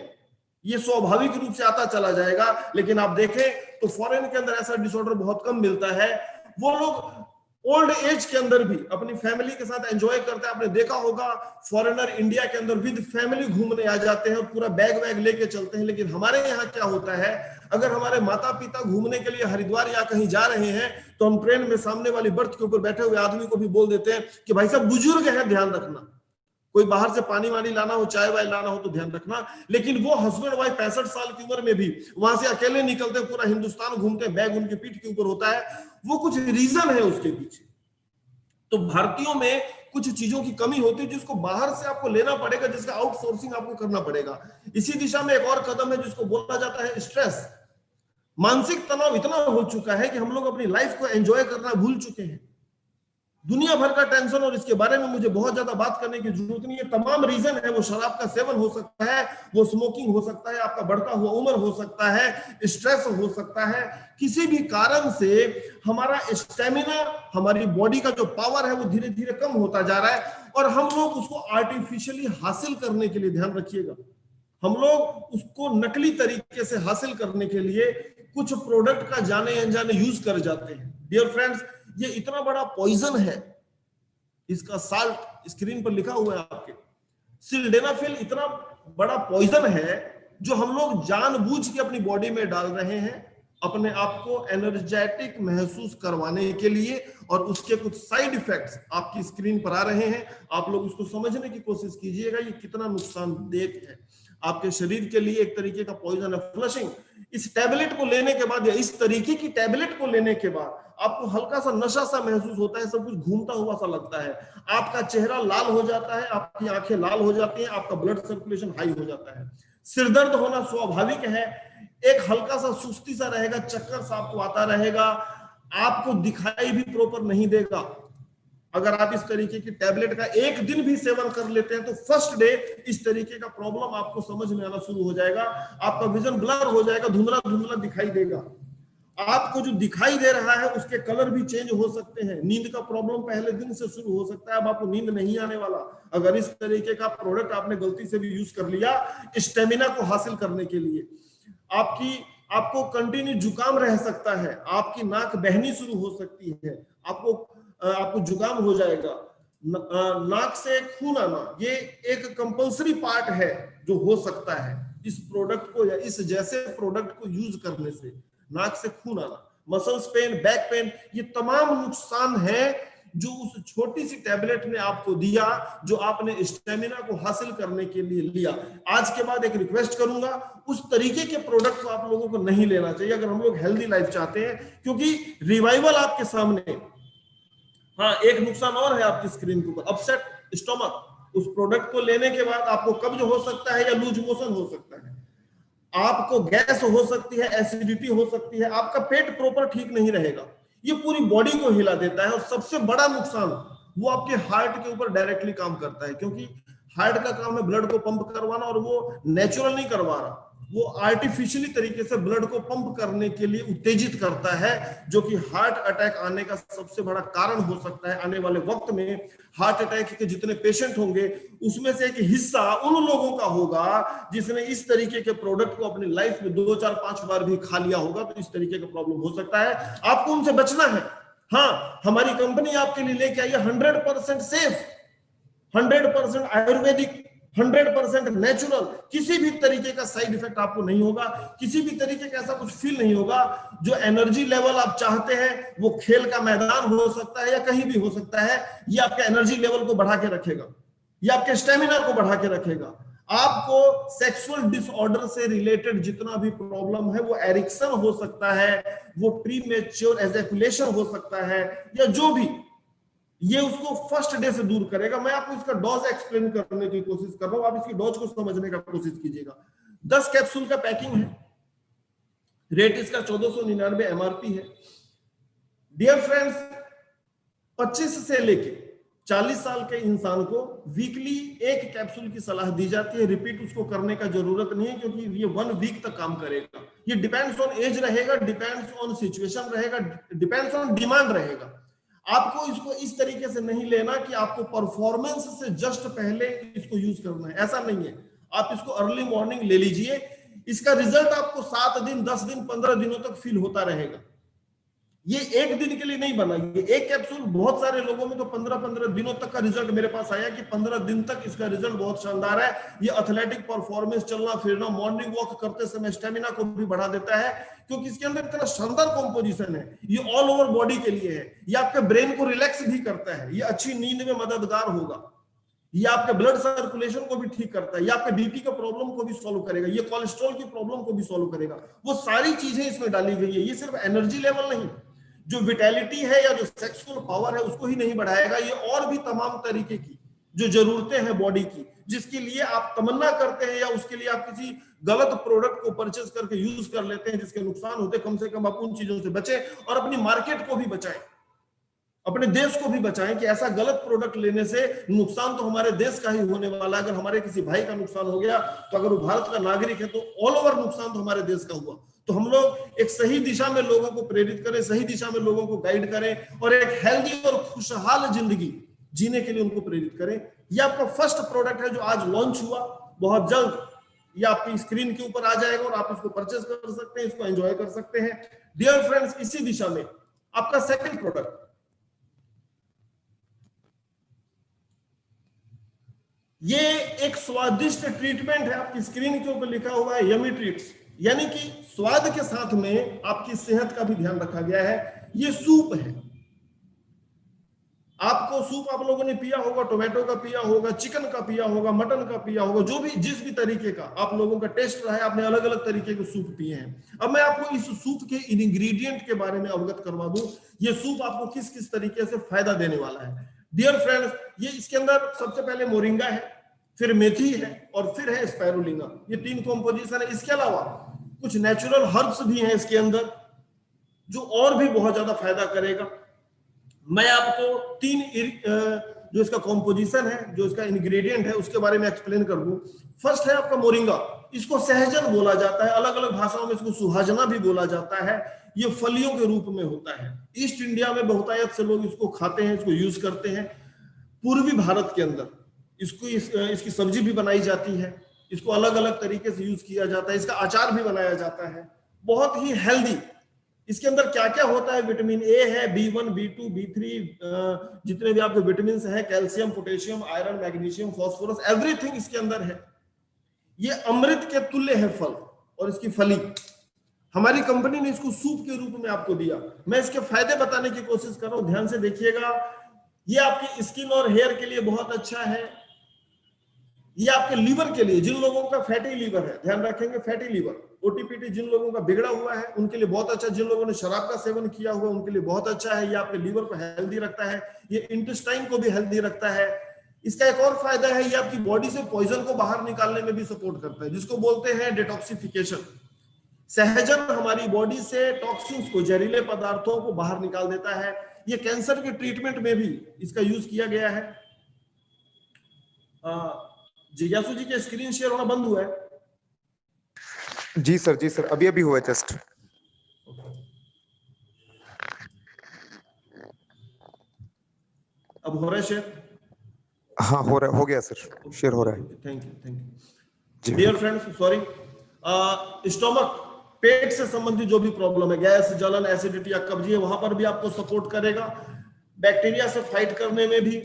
ये स्वाभाविक रूप से आता चला जाएगा। लेकिन आप देखें तो फॉरेन के अंदर ऐसा डिसऑर्डर बहुत कम मिलता है। वो लोग ओल्ड एज के अंदर भी अपनी फैमिली के साथ एंजॉय करते हैं। आपने देखा होगा फॉरेनर इंडिया के अंदर विद फैमिली घूमने आ जाते हैं और पूरा बैग वैग लेके चलते हैं। लेकिन हमारे यहाँ क्या होता है, अगर हमारे माता पिता घूमने के लिए हरिद्वार या कहीं जा रहे हैं तो हम ट्रेन में सामने वाली बर्थ के ऊपर बैठे हुए आदमी को भी बोल देते हैं कि भाई साहब बुजुर्ग है, ध्यान रखना। कोई बाहर से पानी वानी लाना हो, चाय वाय लाना हो तो ध्यान रखना। लेकिन वो हस्बैंड वाइफ 65 साल की उम्र में भी वहां से अकेले निकलते, पूरा हिंदुस्तान घूमते, बैग उनकी पीठ के ऊपर होता है। वो कुछ रीजन है उसके पीछे। तो भारतीयों में कुछ चीजों की कमी होती है जिसको बाहर से आपको लेना पड़ेगा, जिसका आउटसोर्सिंग आपको करना पड़ेगा। इसी दिशा में एक और कदम है जिसको बोला जाता है स्ट्रेस। मानसिक तनाव इतना हो चुका है कि हम लोग अपनी लाइफ को एंजॉय करना भूल चुके हैं। दुनिया भर का टेंशन, और इसके बारे में मुझे बहुत ज्यादा बात करने की जरूरत नहीं है। तमाम रीजन है। वो शराब का सेवन हो सकता है, वो स्मोकिंग हो सकता है, आपका बढ़ता हुआ उम्र हो सकता है, स्ट्रेस हो सकता है। किसी भी कारण से हमारा स्टेमिना, हमारी बॉडी का जो पावर है वो धीरे धीरे कम होता जा रहा है, और हम लोग उसको आर्टिफिशियली हासिल करने के लिए, ध्यान रखिएगा, हम लोग उसको नकली तरीके से हासिल करने के लिए कुछ प्रोडक्ट का जाने अनजाने यूज कर जाते हैं। डियर फ्रेंड्स, ये इतना बड़ा पॉइजन है, इसका साल्ट स्क्रीन पर लिखा हुआ है आपके, सिल्डेनाफिल इतना बड़ा पॉइजन है जो हम लोग जानबूझ के अपनी बॉडी में डाल रहे हैं अपने आप को एनर्जेटिक महसूस करवाने के लिए, और उसके कुछ साइड इफेक्ट्स आपकी स्क्रीन पर आ रहे हैं। आप लोग उसको समझने की कोशिश कीजिएगा, ये कितना नुकसानदेह है आपके शरीर के लिए। एक तरीके का पॉइजन है फ्लशिंग। इस टैबलेट को लेने के बाद या इस तरीके की टैबलेट को लेने के बाद आपको हल्का सा नशा सा महसूस होता है, सब कुछ घूमता हुआ सा लगता है, आपका चेहरा लाल हो जाता है, आपकी आंखें लाल हो जाती हैं, आपका ब्लड सर्कुलेशन हाई हो जाता है, सिरदर्द होना स्वाभाविक है, एक हल्का सा सुस्ती सा रहेगा, चक्कर सा आपको आता रहेगा, आपको दिखाई भी प्रॉपर नहीं देगा। अगर आप इस तरीके की टैबलेट का एक दिन भी सेवन कर लेते हैं तो फर्स्ट डे इस तरीके का प्रॉब्लम आपको समझ में आना शुरू हो जाएगा। आपका विजन ब्लर हो जाएगा, धुंधला धुंधला दिखाई देगा। आपको जो दिखाई दे रहा है उसके कलर भी चेंज हो सकते हैं। नींद का प्रॉब्लम पहले दिन से शुरू हो सकता है, अब आपको नींद नहीं आने वाला अगर इस तरीके का प्रोडक्ट आपने गलती से भी यूज कर लिया स्टेमिना को हासिल करने के लिए। आपको कंटिन्यू जुकाम रह सकता है, आपकी नाक बहनी शुरू हो सकती है, आपको जुकाम हो जाएगा, नाक से खून आना, ये एक कंपल्सरी पार्ट है जो हो सकता है इस प्रोडक्ट को या इस जैसे प्रोडक्ट को यूज करने से। नाक से खून आना, मसल्स पेन, बैक पेन, ये तमाम नुकसान है जो उस छोटी सी टैबलेट ने आपको दिया, जो आपने स्टेमिना को हासिल करने के लिए लिया। आज के बाद एक रिक्वेस्ट करूंगा, उस तरीके के प्रोडक्ट को आप लोगों को नहीं लेना चाहिए अगर हम लोग हेल्दी लाइफ चाहते हैं, क्योंकि रिवाइवल आपके सामने। हाँ, एक नुकसान और है आपकी स्क्रीन के ऊपर, अपसेट स्टोमक। उस प्रोडक्ट को लेने के बाद आपको कब्ज हो सकता है या लूज मोशन हो सकता है, आपको गैस हो सकती है, एसिडिटी हो सकती है, आपका पेट प्रॉपर ठीक नहीं रहेगा। ये पूरी बॉडी को हिला देता है और सबसे बड़ा नुकसान वो आपके हार्ट के ऊपर डायरेक्टली काम करता है, क्योंकि हार्ट का काम है ब्लड को पंप करवाना और वो नेचुरल नहीं करवा रहा, वो आर्टिफिशियली तरीके से ब्लड को पंप करने के लिए उत्तेजित करता है, जो कि हार्ट अटैक आने का सबसे बड़ा कारण हो सकता है। आने वाले वक्त में हार्ट अटैक के जितने पेशेंट होंगे उसमें से एक हिस्सा उन लोगों का होगा जिसने इस तरीके के प्रोडक्ट को अपनी लाइफ में 2 4 5 बार भी खा लिया होगा, तो इस तरीके का प्रॉब्लम हो सकता है। आपको उनसे बचना है। हाँ, हमारी कंपनी आपके लिए लेके आई है 100% सेफ, 100% आयुर्वेदिक, 100% नेचुरल, किसी भी तरीके का साइड इफेक्ट आपको नहीं होगा, किसी भी तरीके का ऐसा कुछ फील नहीं होगा। जो एनर्जी लेवल आप चाहते हैं वो खेल का मैदान हो सकता है या कहीं भी हो सकता है, ये आपके एनर्जी लेवल को बढ़ा के रखेगा, ये आपके स्टेमिना को बढ़ा के रखेगा। आपको सेक्सुअल डिसऑर्डर से रिलेटेड जितना भी प्रॉब्लम है, वो एरिक्सन हो सकता है, वो प्रीमेच्योर एजैकुलेशन हो सकता है, या जो भी, ये उसको फर्स्ट डे से दूर करेगा। मैं आपको इसका डोज एक्सप्लेन करने की कोशिश कर रहा हूं, आप इसकी डोज को समझने का कोशिश कीजिएगा। 10 कैप्सूल का पैकिंग है, रेट इसका 1499 एमआरपी है। डियर फ्रेंड्स, 25 से लेके 40 साल के इंसान को वीकली एक कैप्सूल की सलाह दी जाती है। रिपीट उसको करने का जरूरत नहीं है, क्योंकि ये 1 वीक तक काम करेगा। ये डिपेंड्स ऑन एज रहेगा, डिपेंड्स ऑन सिचुएशन रहेगा, डिपेंड्स ऑन डिमांड रहेगा। आपको इसको इस तरीके से नहीं लेना कि आपको परफॉर्मेंस से जस्ट पहले इसको यूज करना है, ऐसा नहीं है। आप इसको अर्ली मॉर्निंग ले लीजिए, इसका रिजल्ट आपको 7 दिन, 10 दिन, 15 दिनों तक फील होता रहेगा। ये एक दिन के लिए नहीं बना, ये एक कैप्सूल बहुत सारे लोगों में तो 15-15 दिनों तक का रिजल्ट मेरे पास आया कि 15 दिन तक इसका रिजल्ट बहुत शानदार है। ये एथलेटिक परफॉर्मेंस, चलना फिरना, मॉर्निंग वॉक करते समय स्टेमिना को भी बढ़ा देता है, क्योंकि इसके अंदर इतना शानदार कॉम्पोजिशन है। ये ऑल ओवर बॉडी के लिए है, ये आपके ब्रेन को रिलैक्स भी करता है, ये अच्छी नींद में मददगार होगा, ये आपके ब्लड सर्कुलेशन को भी ठीक करता है, ये आपके बीपी का प्रॉब्लम को भी सॉल्व करेगा, ये कोलेस्ट्रॉल की प्रॉब्लम को भी सॉल्व करेगा। वो सारी चीजें इसमें डाली गई है। ये सिर्फ एनर्जी लेवल नहीं, जो विटैलिटी है या जो सेक्सुअल पावर है उसको ही नहीं बढ़ाएगा, ये और भी तमाम तरीके की जो जरूरतें हैं बॉडी की, जिसके लिए आप तमन्ना करते हैं या उसके लिए आप किसी गलत प्रोडक्ट को परचेज करके यूज कर लेते हैं जिसके नुकसान होते हैं, कम से कम आप उन चीजों से बचें और अपनी मार्केट को भी बचाएं, अपने देश को भी बचाएं। कि ऐसा गलत प्रोडक्ट लेने से नुकसान तो हमारे देश का ही होने वाला है। अगर हमारे किसी भाई का नुकसान हो गया तो अगर वो भारत का नागरिक है तो ऑल ओवर नुकसान तो हमारे देश का हुआ। तो हम लोग एक सही दिशा में लोगों को प्रेरित करें, सही दिशा में लोगों को गाइड करें और एक हेल्दी और खुशहाल जिंदगी जीने के लिए उनको प्रेरित करें। यह आपका फर्स्ट प्रोडक्ट है जो आज लॉन्च हुआ, बहुत जल्द ये आपकी स्क्रीन के ऊपर आ जाएगा और आप इसको परचेज कर सकते हैं, इसको एंजॉय कर सकते हैं। डियर फ्रेंड्स, इसी दिशा में आपका सेकंड प्रोडक्ट, ये एक स्वादिष्ट ट्रीटमेंट है। आपकी स्क्रीन के ऊपर लिखा हुआ है यमी ट्रीट्स, यानी कि स्वाद के साथ में आपकी सेहत का भी ध्यान रखा गया है। ये सूप है, आपको सूप आप लोगों ने पिया होगा, टोमेटो का पिया होगा, चिकन का पिया होगा, मटन का पिया होगा, जो भी जिस भी तरीके का आप लोगों का टेस्ट रहा है, आपने अलग अलग तरीके के सूप पिए हैं। अब मैं आपको इस सूप के इंग्रेडिएंट के बारे में अवगत करवा दूं, ये सूप आपको किस किस तरीके से फायदा देने वाला है। डियर फ्रेंड्स, ये इसके अंदर सबसे पहले मोरिंगा है, फिर मेथी है और फिर है स्पाइरुलिना। ये 3 कॉम्पोजिशन है। इसके अलावा कुछ नेचुरल हर्ब्स भी हैं इसके अंदर जो और भी बहुत ज्यादा फायदा करेगा। मैं आपको 3 जो इसका कॉम्पोजिशन है, जो इसका इंग्रेडिएंट है, उसके बारे में एक्सप्लेन कर दूं। फर्स्ट है आपका मोरिंगा, इसको सहजन बोला जाता है, अलग अलग भाषाओं में इसको सुहाजना भी बोला जाता है। ये फलियों के रूप में होता है। ईस्ट इंडिया में बहुतायत से लोग इसको खाते हैं, इसको यूज करते हैं। पूर्वी भारत के अंदर इसकी सब्जी भी बनाई जाती है, इसको अलग अलग तरीके से यूज किया जाता है, इसका अचार भी बनाया जाता है। बहुत ही हेल्दी। इसके अंदर क्या क्या होता है, विटामिन ए है, B1, B2, B3, जितने भी आपके विटामिन हैं, calcium, potassium, iron, magnesium, phosphorus, everything इसके अंदर है। ये अमृत के तुल्य है फल और इसकी फली। हमारी कंपनी ने इसको सूप के रूप में आपको दिया। मैं इसके फायदे बताने की कोशिश कर रहा हूं, ध्यान से देखिएगा। ये आपकी स्किन और हेयर के लिए बहुत अच्छा है। ये आपके लीवर के लिए, जिन लोगों का फैटी लीवर है, ध्यान रखेंगे, फैटी लीवर, ओटीपीटी जिन लोगों का बिगड़ा हुआ है उनके लिए बहुत अच्छा। जिन लोगों ने शराब का सेवन किया हुआ उनके लिए बहुत अच्छा है। ये आपके लीवर को हेल्दी रखता है, ये इंटेस्टाइन को भी हेल्दी रखता है, इसका एक और फायदा है, ये आपकी बॉडी से पॉइजन को बाहर निकालने में भी सपोर्ट करता है, जिसको बोलते हैं डिटॉक्सिफिकेशन। सहजन हमारी बॉडी से टॉक्सिन्स को, जहरीले पदार्थों को बाहर निकाल देता है। ये कैंसर के ट्रीटमेंट में भी इसका यूज किया गया है। जिज्ञासु जी के स्क्रीन शेयर होना बंद हुआ है? जी सर, अभी अभी हुआ जस्ट। अब हो रहा है शेयर? हाँ हो गया सर, शेयर हो रहा है। Thank you. Dear friends, sorry, stomach, पेट से संबंधित जो भी प्रॉब्लम है, गैस, जलन, एसिडिटी या कब्जी है, वहां पर भी आपको सपोर्ट करेगा। बैक्टीरिया से फाइट करने में भी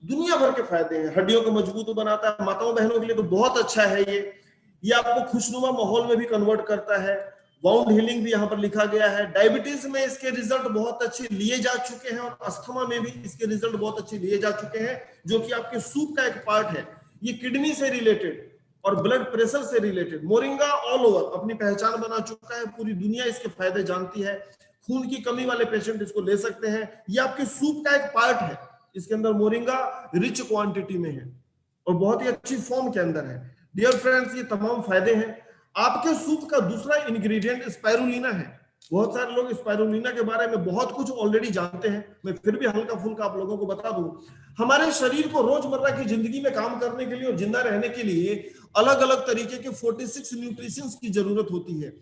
दुनिया भर के फायदे हैं। हड्डियों को मजबूत बनाता है। माताओं बहनों के लिए तो बहुत अच्छा है ये आपको खुशनुमा माहौल में भी कन्वर्ट करता है। वाउंड हीलिंग भी यहाँ पर लिखा गया है। डायबिटीज में इसके रिजल्ट बहुत अच्छे लिए जा चुके हैं और अस्थमा में भी इसके रिजल्ट बहुत अच्छे लिए जा चुके हैं, जो कि आपके सूप का एक पार्ट है। ये किडनी से रिलेटेड और ब्लड प्रेशर से रिलेटेड मोरिंगा ऑल ओवर अपनी पहचान बना चुका है। पूरी दुनिया इसके फायदे जानती है। खून की कमी वाले पेशेंट इसको ले सकते हैं। ये आपके सूप का एक पार्ट है। इसके अंदर मोरिंगा रिच क्वांटिटी में है और बहुत ही अच्छी फॉर्म के अंदर है। डियर फ्रेंड्स, ये तमाम फायदे हैं। आपके सूप का दूसरा इंग्रेडिएंट स्पाइरुलिना है। बहुत सारे लोग स्पाइरुलिना के बारे में बहुत कुछ ऑलरेडी जानते हैं, मैं फिर भी हल्का फुल्का आप लोगों को बता दूं। हमारे शरीर को रोजमर्रा की जिंदगी में काम करने के लिए और जिंदा रहने के लिए अलग अलग तरीके के 46 न्यूट्रिशंस की जरूरत होती है।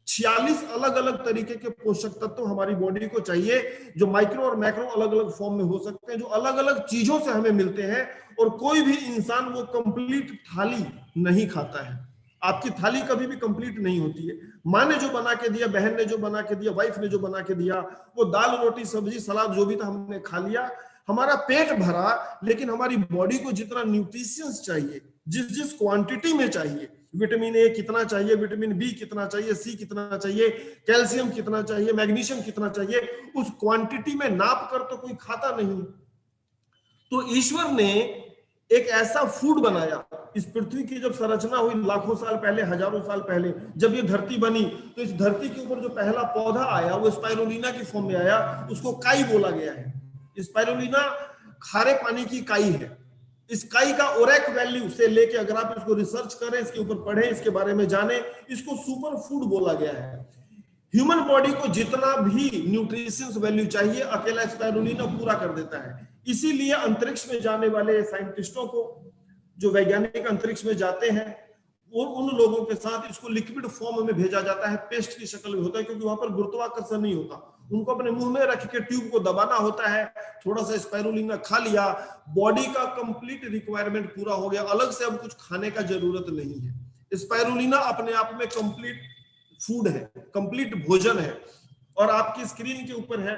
46 अलग अलग तरीके के पोषक तत्व हमारी बॉडी को चाहिए, जो माइक्रो और मैक्रो अलग अलग फॉर्म में हो सकते हैं, जो अलग अलग चीजों से हमें मिलते हैं। और कोई भी इंसान वो कंप्लीट थाली नहीं खाता है। आपकी थाली कभी भी कंप्लीट नहीं होती है। माँ ने जो बना के दिया, बहन ने जो बना के दिया, वाइफ ने जो बना के दिया, वो दाल रोटी सब्जी सलाद जो भी था हमने खा लिया, हमारा पेट भरा। लेकिन हमारी बॉडी को जितना न्यूट्रिशंस चाहिए, जिस क्वांटिटी में चाहिए, विटामिन ए कितना चाहिए, विटामिन बी कितना चाहिए, सी कितना चाहिए, कैल्शियम कितना चाहिए, मैग्नीशियम कितना चाहिए, उस क्वांटिटी में नाप कर तो कोई खाता नहीं। तो ईश्वर ने एक ऐसा फूड बनाया। इस पृथ्वी की जब संरचना हुई लाखों साल पहले, हजारों साल पहले, जब ये धरती बनी, तो इस धरती के ऊपर जो पहला पौधा आया वो स्पाइरुलिना की फॉर्म में आया। उसको काई बोला गया है। स्पाइरुलिना खारे पानी की काई है। इस काई का ओरेक वैल्यू से लेके अगर आप इसको रिसर्च करें, इसके ऊपर पढ़ें, इसके बारे में जाने, इसको सुपर फूड बोला गया है। ह्यूमन बॉडी को जितना भी न्यूट्रिशंस वैल्यू चाहिए, अकेला स्पाइरुलिना पूरा कर देता है। इसीलिए अंतरिक्ष में जाने वाले साइंटिस्टों को, जो वैज्ञानिक अंतरिक्ष में जाते हैं, वो उन लोगों के साथ इसको लिक्विड फॉर्म में भेजा जाता है, पेस्ट की शक्ल में होता है, क्योंकि वहां पर गुरुत्वाकर्षण नहीं होता। उनको अपने मुंह में रख के ट्यूब को दबाना होता है। थोड़ा सा स्पाइरुलिना खा लिया, बॉडी का कंप्लीट रिक्वायरमेंट पूरा हो गया। अलग से अब कुछ खाने का जरूरत नहीं है। स्पाइरुलिना अपने आप में कंप्लीट फूड है, कंप्लीट भोजन है। और आपकी स्क्रीन के ऊपर है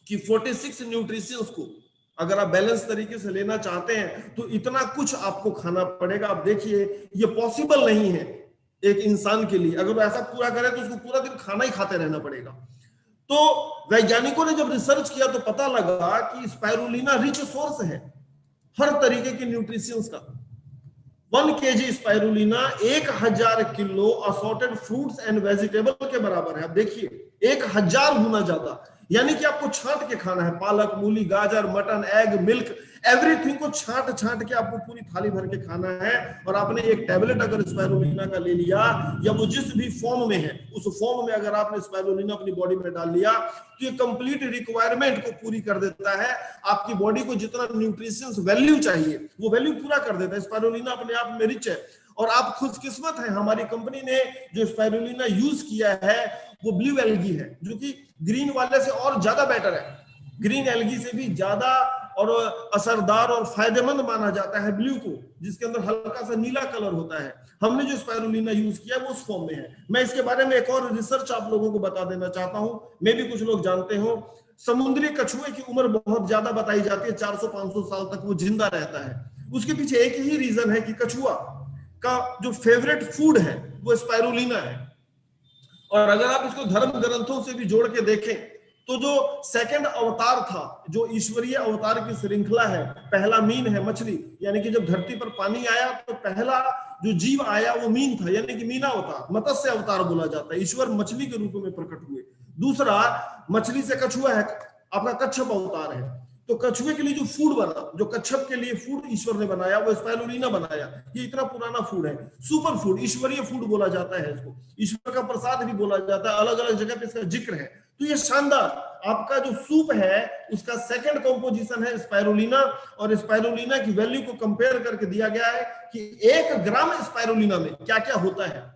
कि 46 न्यूट्रिशंस को अगर आप बैलेंस तरीके से लेना चाहते हैं तो इतना कुछ आपको खाना पड़ेगा। आप देखिए, ये पॉसिबल नहीं है एक इंसान के लिए। अगर वो ऐसा पूरा करे तो उसको पूरा दिन खाना ही खाते रहना पड़ेगा। तो वैज्ञानिकों ने जब रिसर्च किया तो पता लगा कि स्पाइरुलिना रिच सोर्स है हर तरीके के न्यूट्रिशंस का। 1 kg spirulina 1000 kilo assorted fruits and vegetable के बराबर है। आप देखिए, 1000 गुना ज्यादा। यानी कि आपको छांट के खाना है। पालक, मूली, गाजर, मटन, एग, मिल्क, एवरीथिंग को छांट के आपको पूरी थाली भर के खाना है। और आपने एक टैबलेट अगर स्पाइरुलिना का ले लिया, या वो जिस भी फॉर्म में है, उस फॉर्म में अगर आपने स्पाइरुलिना अपनी बॉडी में डाल लिया, तो ये कंप्लीट रिक्वायरमेंट को पूरी कर देता है। आपकी बॉडी को जितना न्यूट्रिशंस वैल्यू चाहिए, वो वैल्यू पूरा कर देता है। स्पाइरुलिना अपने आप में रिच है। और आप खुशकिस्मत हैं, हमारी कंपनी ने जो स्पाइरुलिना यूज किया है वो ब्लू एल्गी है, जो कि ग्रीन वाले से और ज्यादा बेटर है। ग्रीन एल्गी से भी ज्यादा और असरदार और फायदेमंद माना जाता है ब्लू को, जिसके अंदर हल्का सा नीला कलर होता है। हमने जो स्पाइरुलिना यूज किया है वो उस फॉर्म में है। मैं इसके बारे में एक और रिसर्च आप लोगों को बता देना चाहता हूं, मे भी कुछ लोग जानते हो। समुद्री कछुए की उम्र बहुत ज्यादा बताई जाती है, 400-500 साल तक वो जिंदा रहता है। उसके पीछे एक ही रीजन है कि कछुआ का जो फेवरेट फूड है वो स्पाइरुलिना है। और अगर आप इसको धर्म ग्रंथों से भी जोड़ के देखें तो जो सेकंड अवतार था, जो ईश्वरीय अवतार की श्रृंखला है, पहला मीन है, मछली। यानी कि जब धरती पर पानी आया तो पहला जो जीव आया वो मीन था, यानी कि मीना अवतार, मत्स्य अवतार बोला जाता है। ईश्वर मछली के रूप में प्रकट हुए। दूसरा, मछली से कछुआ है, आपका कच्छप अवतार है। तो कछुए के लिए जो फूड बना, जो कच्छप के लिए फूड ईश्वर ने बनाया, वो स्पाइरुलिना बनाया। ये इतना पुराना फूड है, सुपर फूड, ईश्वरीय फूड बोला जाता है इसको, ईश्वर का प्रसाद भी बोला जाता है, अलग अलग जगह पे इसका जिक्र है। तो ये शानदार आपका जो सूप है उसका सेकंड कंपोजिशन है स्पाइरुलिना, और स्पाइरुलिना की वैल्यू को कंपेयर करके दिया गया है कि 1 ग्राम स्पाइरुलिना में क्या क्या होता है।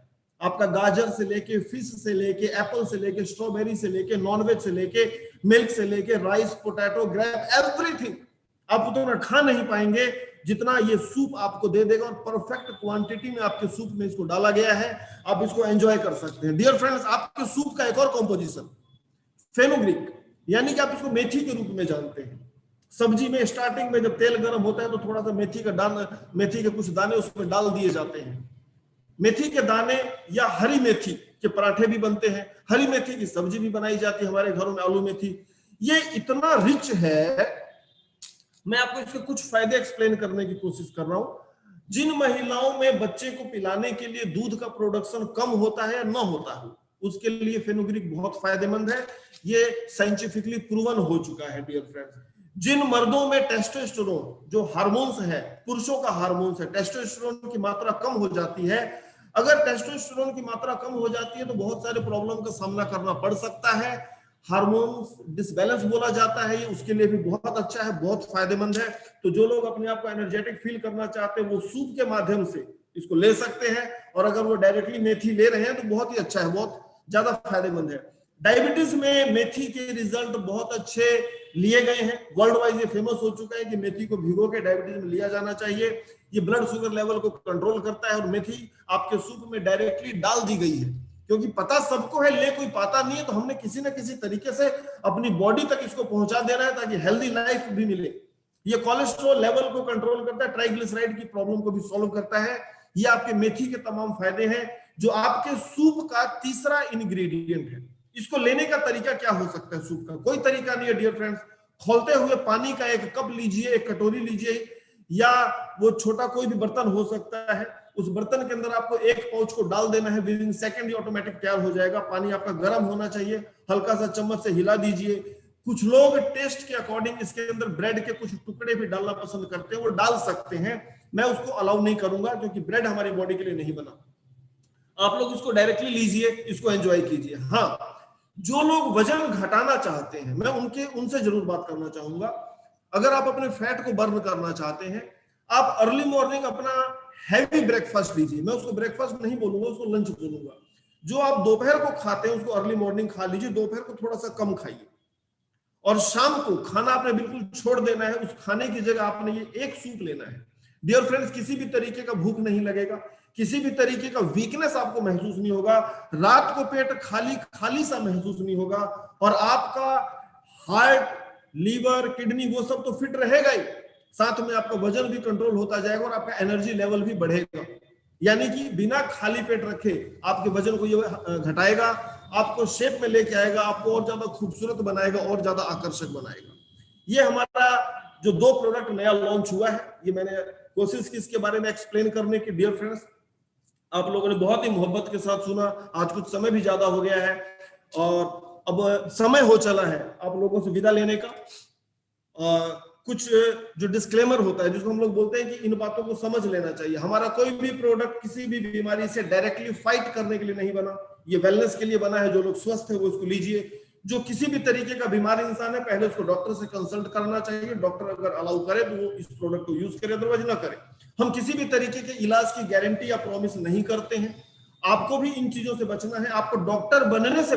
आपका गाजर से लेके, फिश से लेके, एप्पल से लेके, स्ट्रॉबेरी से लेके, नॉनवेज से लेके, मिल्क से लेके, राइस, पोटैटो, ग्रेप, एवरीथिंग आप उतना खा नहीं पाएंगे जितना ये सूप आपको दे देगा, और परफेक्ट क्वांटिटी में आपके सूप में इसको डाला गया है। आप इसको एंजॉय कर सकते हैं। डियर फ्रेंड्स, आपके सूप का एक और कॉम्पोजिशन फेनुग्रीक, यानी कि आप इसको मेथी के रूप में जानते हैं। सब्जी में स्टार्टिंग में जब तेल गर्म होता है तो थोड़ा सा मेथी के कुछ दाने उसमें डाल दिए जाते हैं। मेथी के दाने या हरी मेथी के पराठे भी बनते हैं, हरी मेथी की सब्जी भी बनाई जाती है हमारे घरों में, आलू मेथी। ये इतना रिच है, मैं आपको इसके कुछ फायदे एक्सप्लेन करने की कोशिश कर रहा हूं। जिन महिलाओं में बच्चे को पिलाने के लिए दूध का प्रोडक्शन कम होता है या न होता है, उसके लिए फेनुग्रीक बहुत फायदेमंद है। ये साइंटिफिकली प्रूवन हो चुका है। डियर फ्रेंड्स, जिन मर्दों में टेस्टोस्टेरोन जो हार्मोन्स है, पुरुषों का हार्मोन्स है, टेस्टोस्टेरोन की मात्रा कम हो जाती है, अगर टेस्टोस्टेरोन की मात्रा कम हो जाती है तो बहुत सारे प्रॉब्लम का सामना करना पड़ सकता है। हार्मोन्स डिसबैलेंस बोला जाता है, ये उसके लिए भी बहुत अच्छा है, बहुत फायदेमंद है। तो जो लोग अपने आप को एनर्जेटिक फील करना चाहते हैं वो सूप के माध्यम से इसको ले सकते हैं, और अगर वो डायरेक्टली मेथी ले रहे हैं तो बहुत ही अच्छा है, बहुत ज्यादा फायदेमंद है। डायबिटीज में मेथी के रिजल्ट बहुत अच्छे लिए गए हैं, वर्ल्ड वाइज ये फेमस हो चुका है कि मेथी को भिगो के डायबिटीज में लिया जाना चाहिए। ये ब्लड शुगर लेवल को कंट्रोल करता है, और मेथी आपके सूप में डायरेक्टली डाल दी गई है, क्योंकि पता सबको है, ले कोई पाता नहीं है, तो हमने किसी ना किसी तरीके से अपनी बॉडी तक इसको पहुंचा देना है ताकि हेल्दी लाइफ भी मिले। ये कोलेस्ट्रॉल लेवल को कंट्रोल करता है, ट्राइग्लिसराइड की प्रॉब्लम को भी सॉल्व करता है। ये आपके मेथी के तमाम फायदे हैं, जो आपके सूप का तीसरा इंग्रेडिएंट है। इसको लेने का तरीका क्या हो सकता है? सूप का कोई तरीका नहीं है डियर फ्रेंड्स। खोलते हुए पानी का एक कप लीजिए, एक कटोरी लीजिए, या वो छोटा कोई भी बर्तन हो सकता है, उस बर्तन के अंदर आपको एक पाउच को डाल देना है, विद इन सेकंड ये ऑटोमेटिक तैयार हो जाएगा। पानी आपका गर्म होना चाहिए, हल्का सा चम्मच से हिला दीजिए। कुछ लोग टेस्ट के अकॉर्डिंग इसके अंदर ब्रेड के कुछ टुकड़े भी डालना पसंद करते हैं, वो डाल सकते हैं, मैं उसको अलाउ नहीं करूंगा क्योंकि ब्रेड हमारी बॉडी के लिए नहीं बना। आप लोग इसको डायरेक्टली लीजिए, इसको एंजॉय कीजिए। हाँ, जो लोग वजन घटाना चाहते हैं, मैं उनसे जरूर बात करना चाहूंगा। अगर आप अपने फैट को बर्न करना चाहते हैं, आप अर्ली मॉर्निंग अपना हैवी ब्रेकफास्ट लीजिए। मैं उसको ब्रेकफास्ट नहीं बोलूंगा, उसको लंच बोलूंगा। जो आप दोपहर को खाते हैं उसको अर्ली मॉर्निंग खा लीजिए, दोपहर को थोड़ा सा कम खाइए, और शाम को खाना आपने बिल्कुल छोड़ देना है। उस खाने की जगह आपने ये एक सूप लेना है। डियर फ्रेंड्स, किसी भी तरीके का भूख नहीं लगेगा, किसी भी तरीके का वीकनेस आपको महसूस नहीं होगा, रात को पेट खाली खाली सा महसूस नहीं होगा, और आपका हार्ट, लीवर, किडनी वो सब तो फिट रहेगा ही, साथ में आपका वजन भी कंट्रोल होता जाएगा और आपका एनर्जी लेवल भी बढ़ेगा। यानी कि बिना खाली पेट रखे आपके वजन को ये घटाएगा, आपको शेप में लेके आएगा, आपको और ज्यादा खूबसूरत बनाएगा, और ज्यादा आकर्षक बनाएगा। ये हमारा जो 2 प्रोडक्ट नया लॉन्च हुआ है, ये मैंने कोशिश की इसके बारे में एक्सप्लेन करने की। डियर फ्रेंड्स, आप लोगों ने बहुत ही मोहब्बत के साथ सुना। आज कुछ समय भी ज्यादा हो गया है और अब समय हो चला है आप लोगों से विदा लेने का। कुछ जो डिस्क्लेमर होता है, जिसको हम लोग बोलते हैं कि इन बातों को समझ लेना चाहिए। हमारा कोई भी प्रोडक्ट किसी भी बीमारी से डायरेक्टली फाइट करने के लिए नहीं बना, ये वेलनेस के लिए बना है। जो लोग स्वस्थ है वो इसको लीजिए। जो किसी भी तरीके का बीमार इंसान है, पहले उसको डॉक्टर से कंसल्ट करना चाहिए। डॉक्टर अगर अलाउ करे तो वो इस प्रोडक्ट को यूज करे, अदरवाइज ना करे। हम किसी भी तरीके के इलाज की गारंटी या प्रॉमिस नहीं करते हैं। आपको भी इन चीजों से बचना है, आपको डॉक्टर बनने से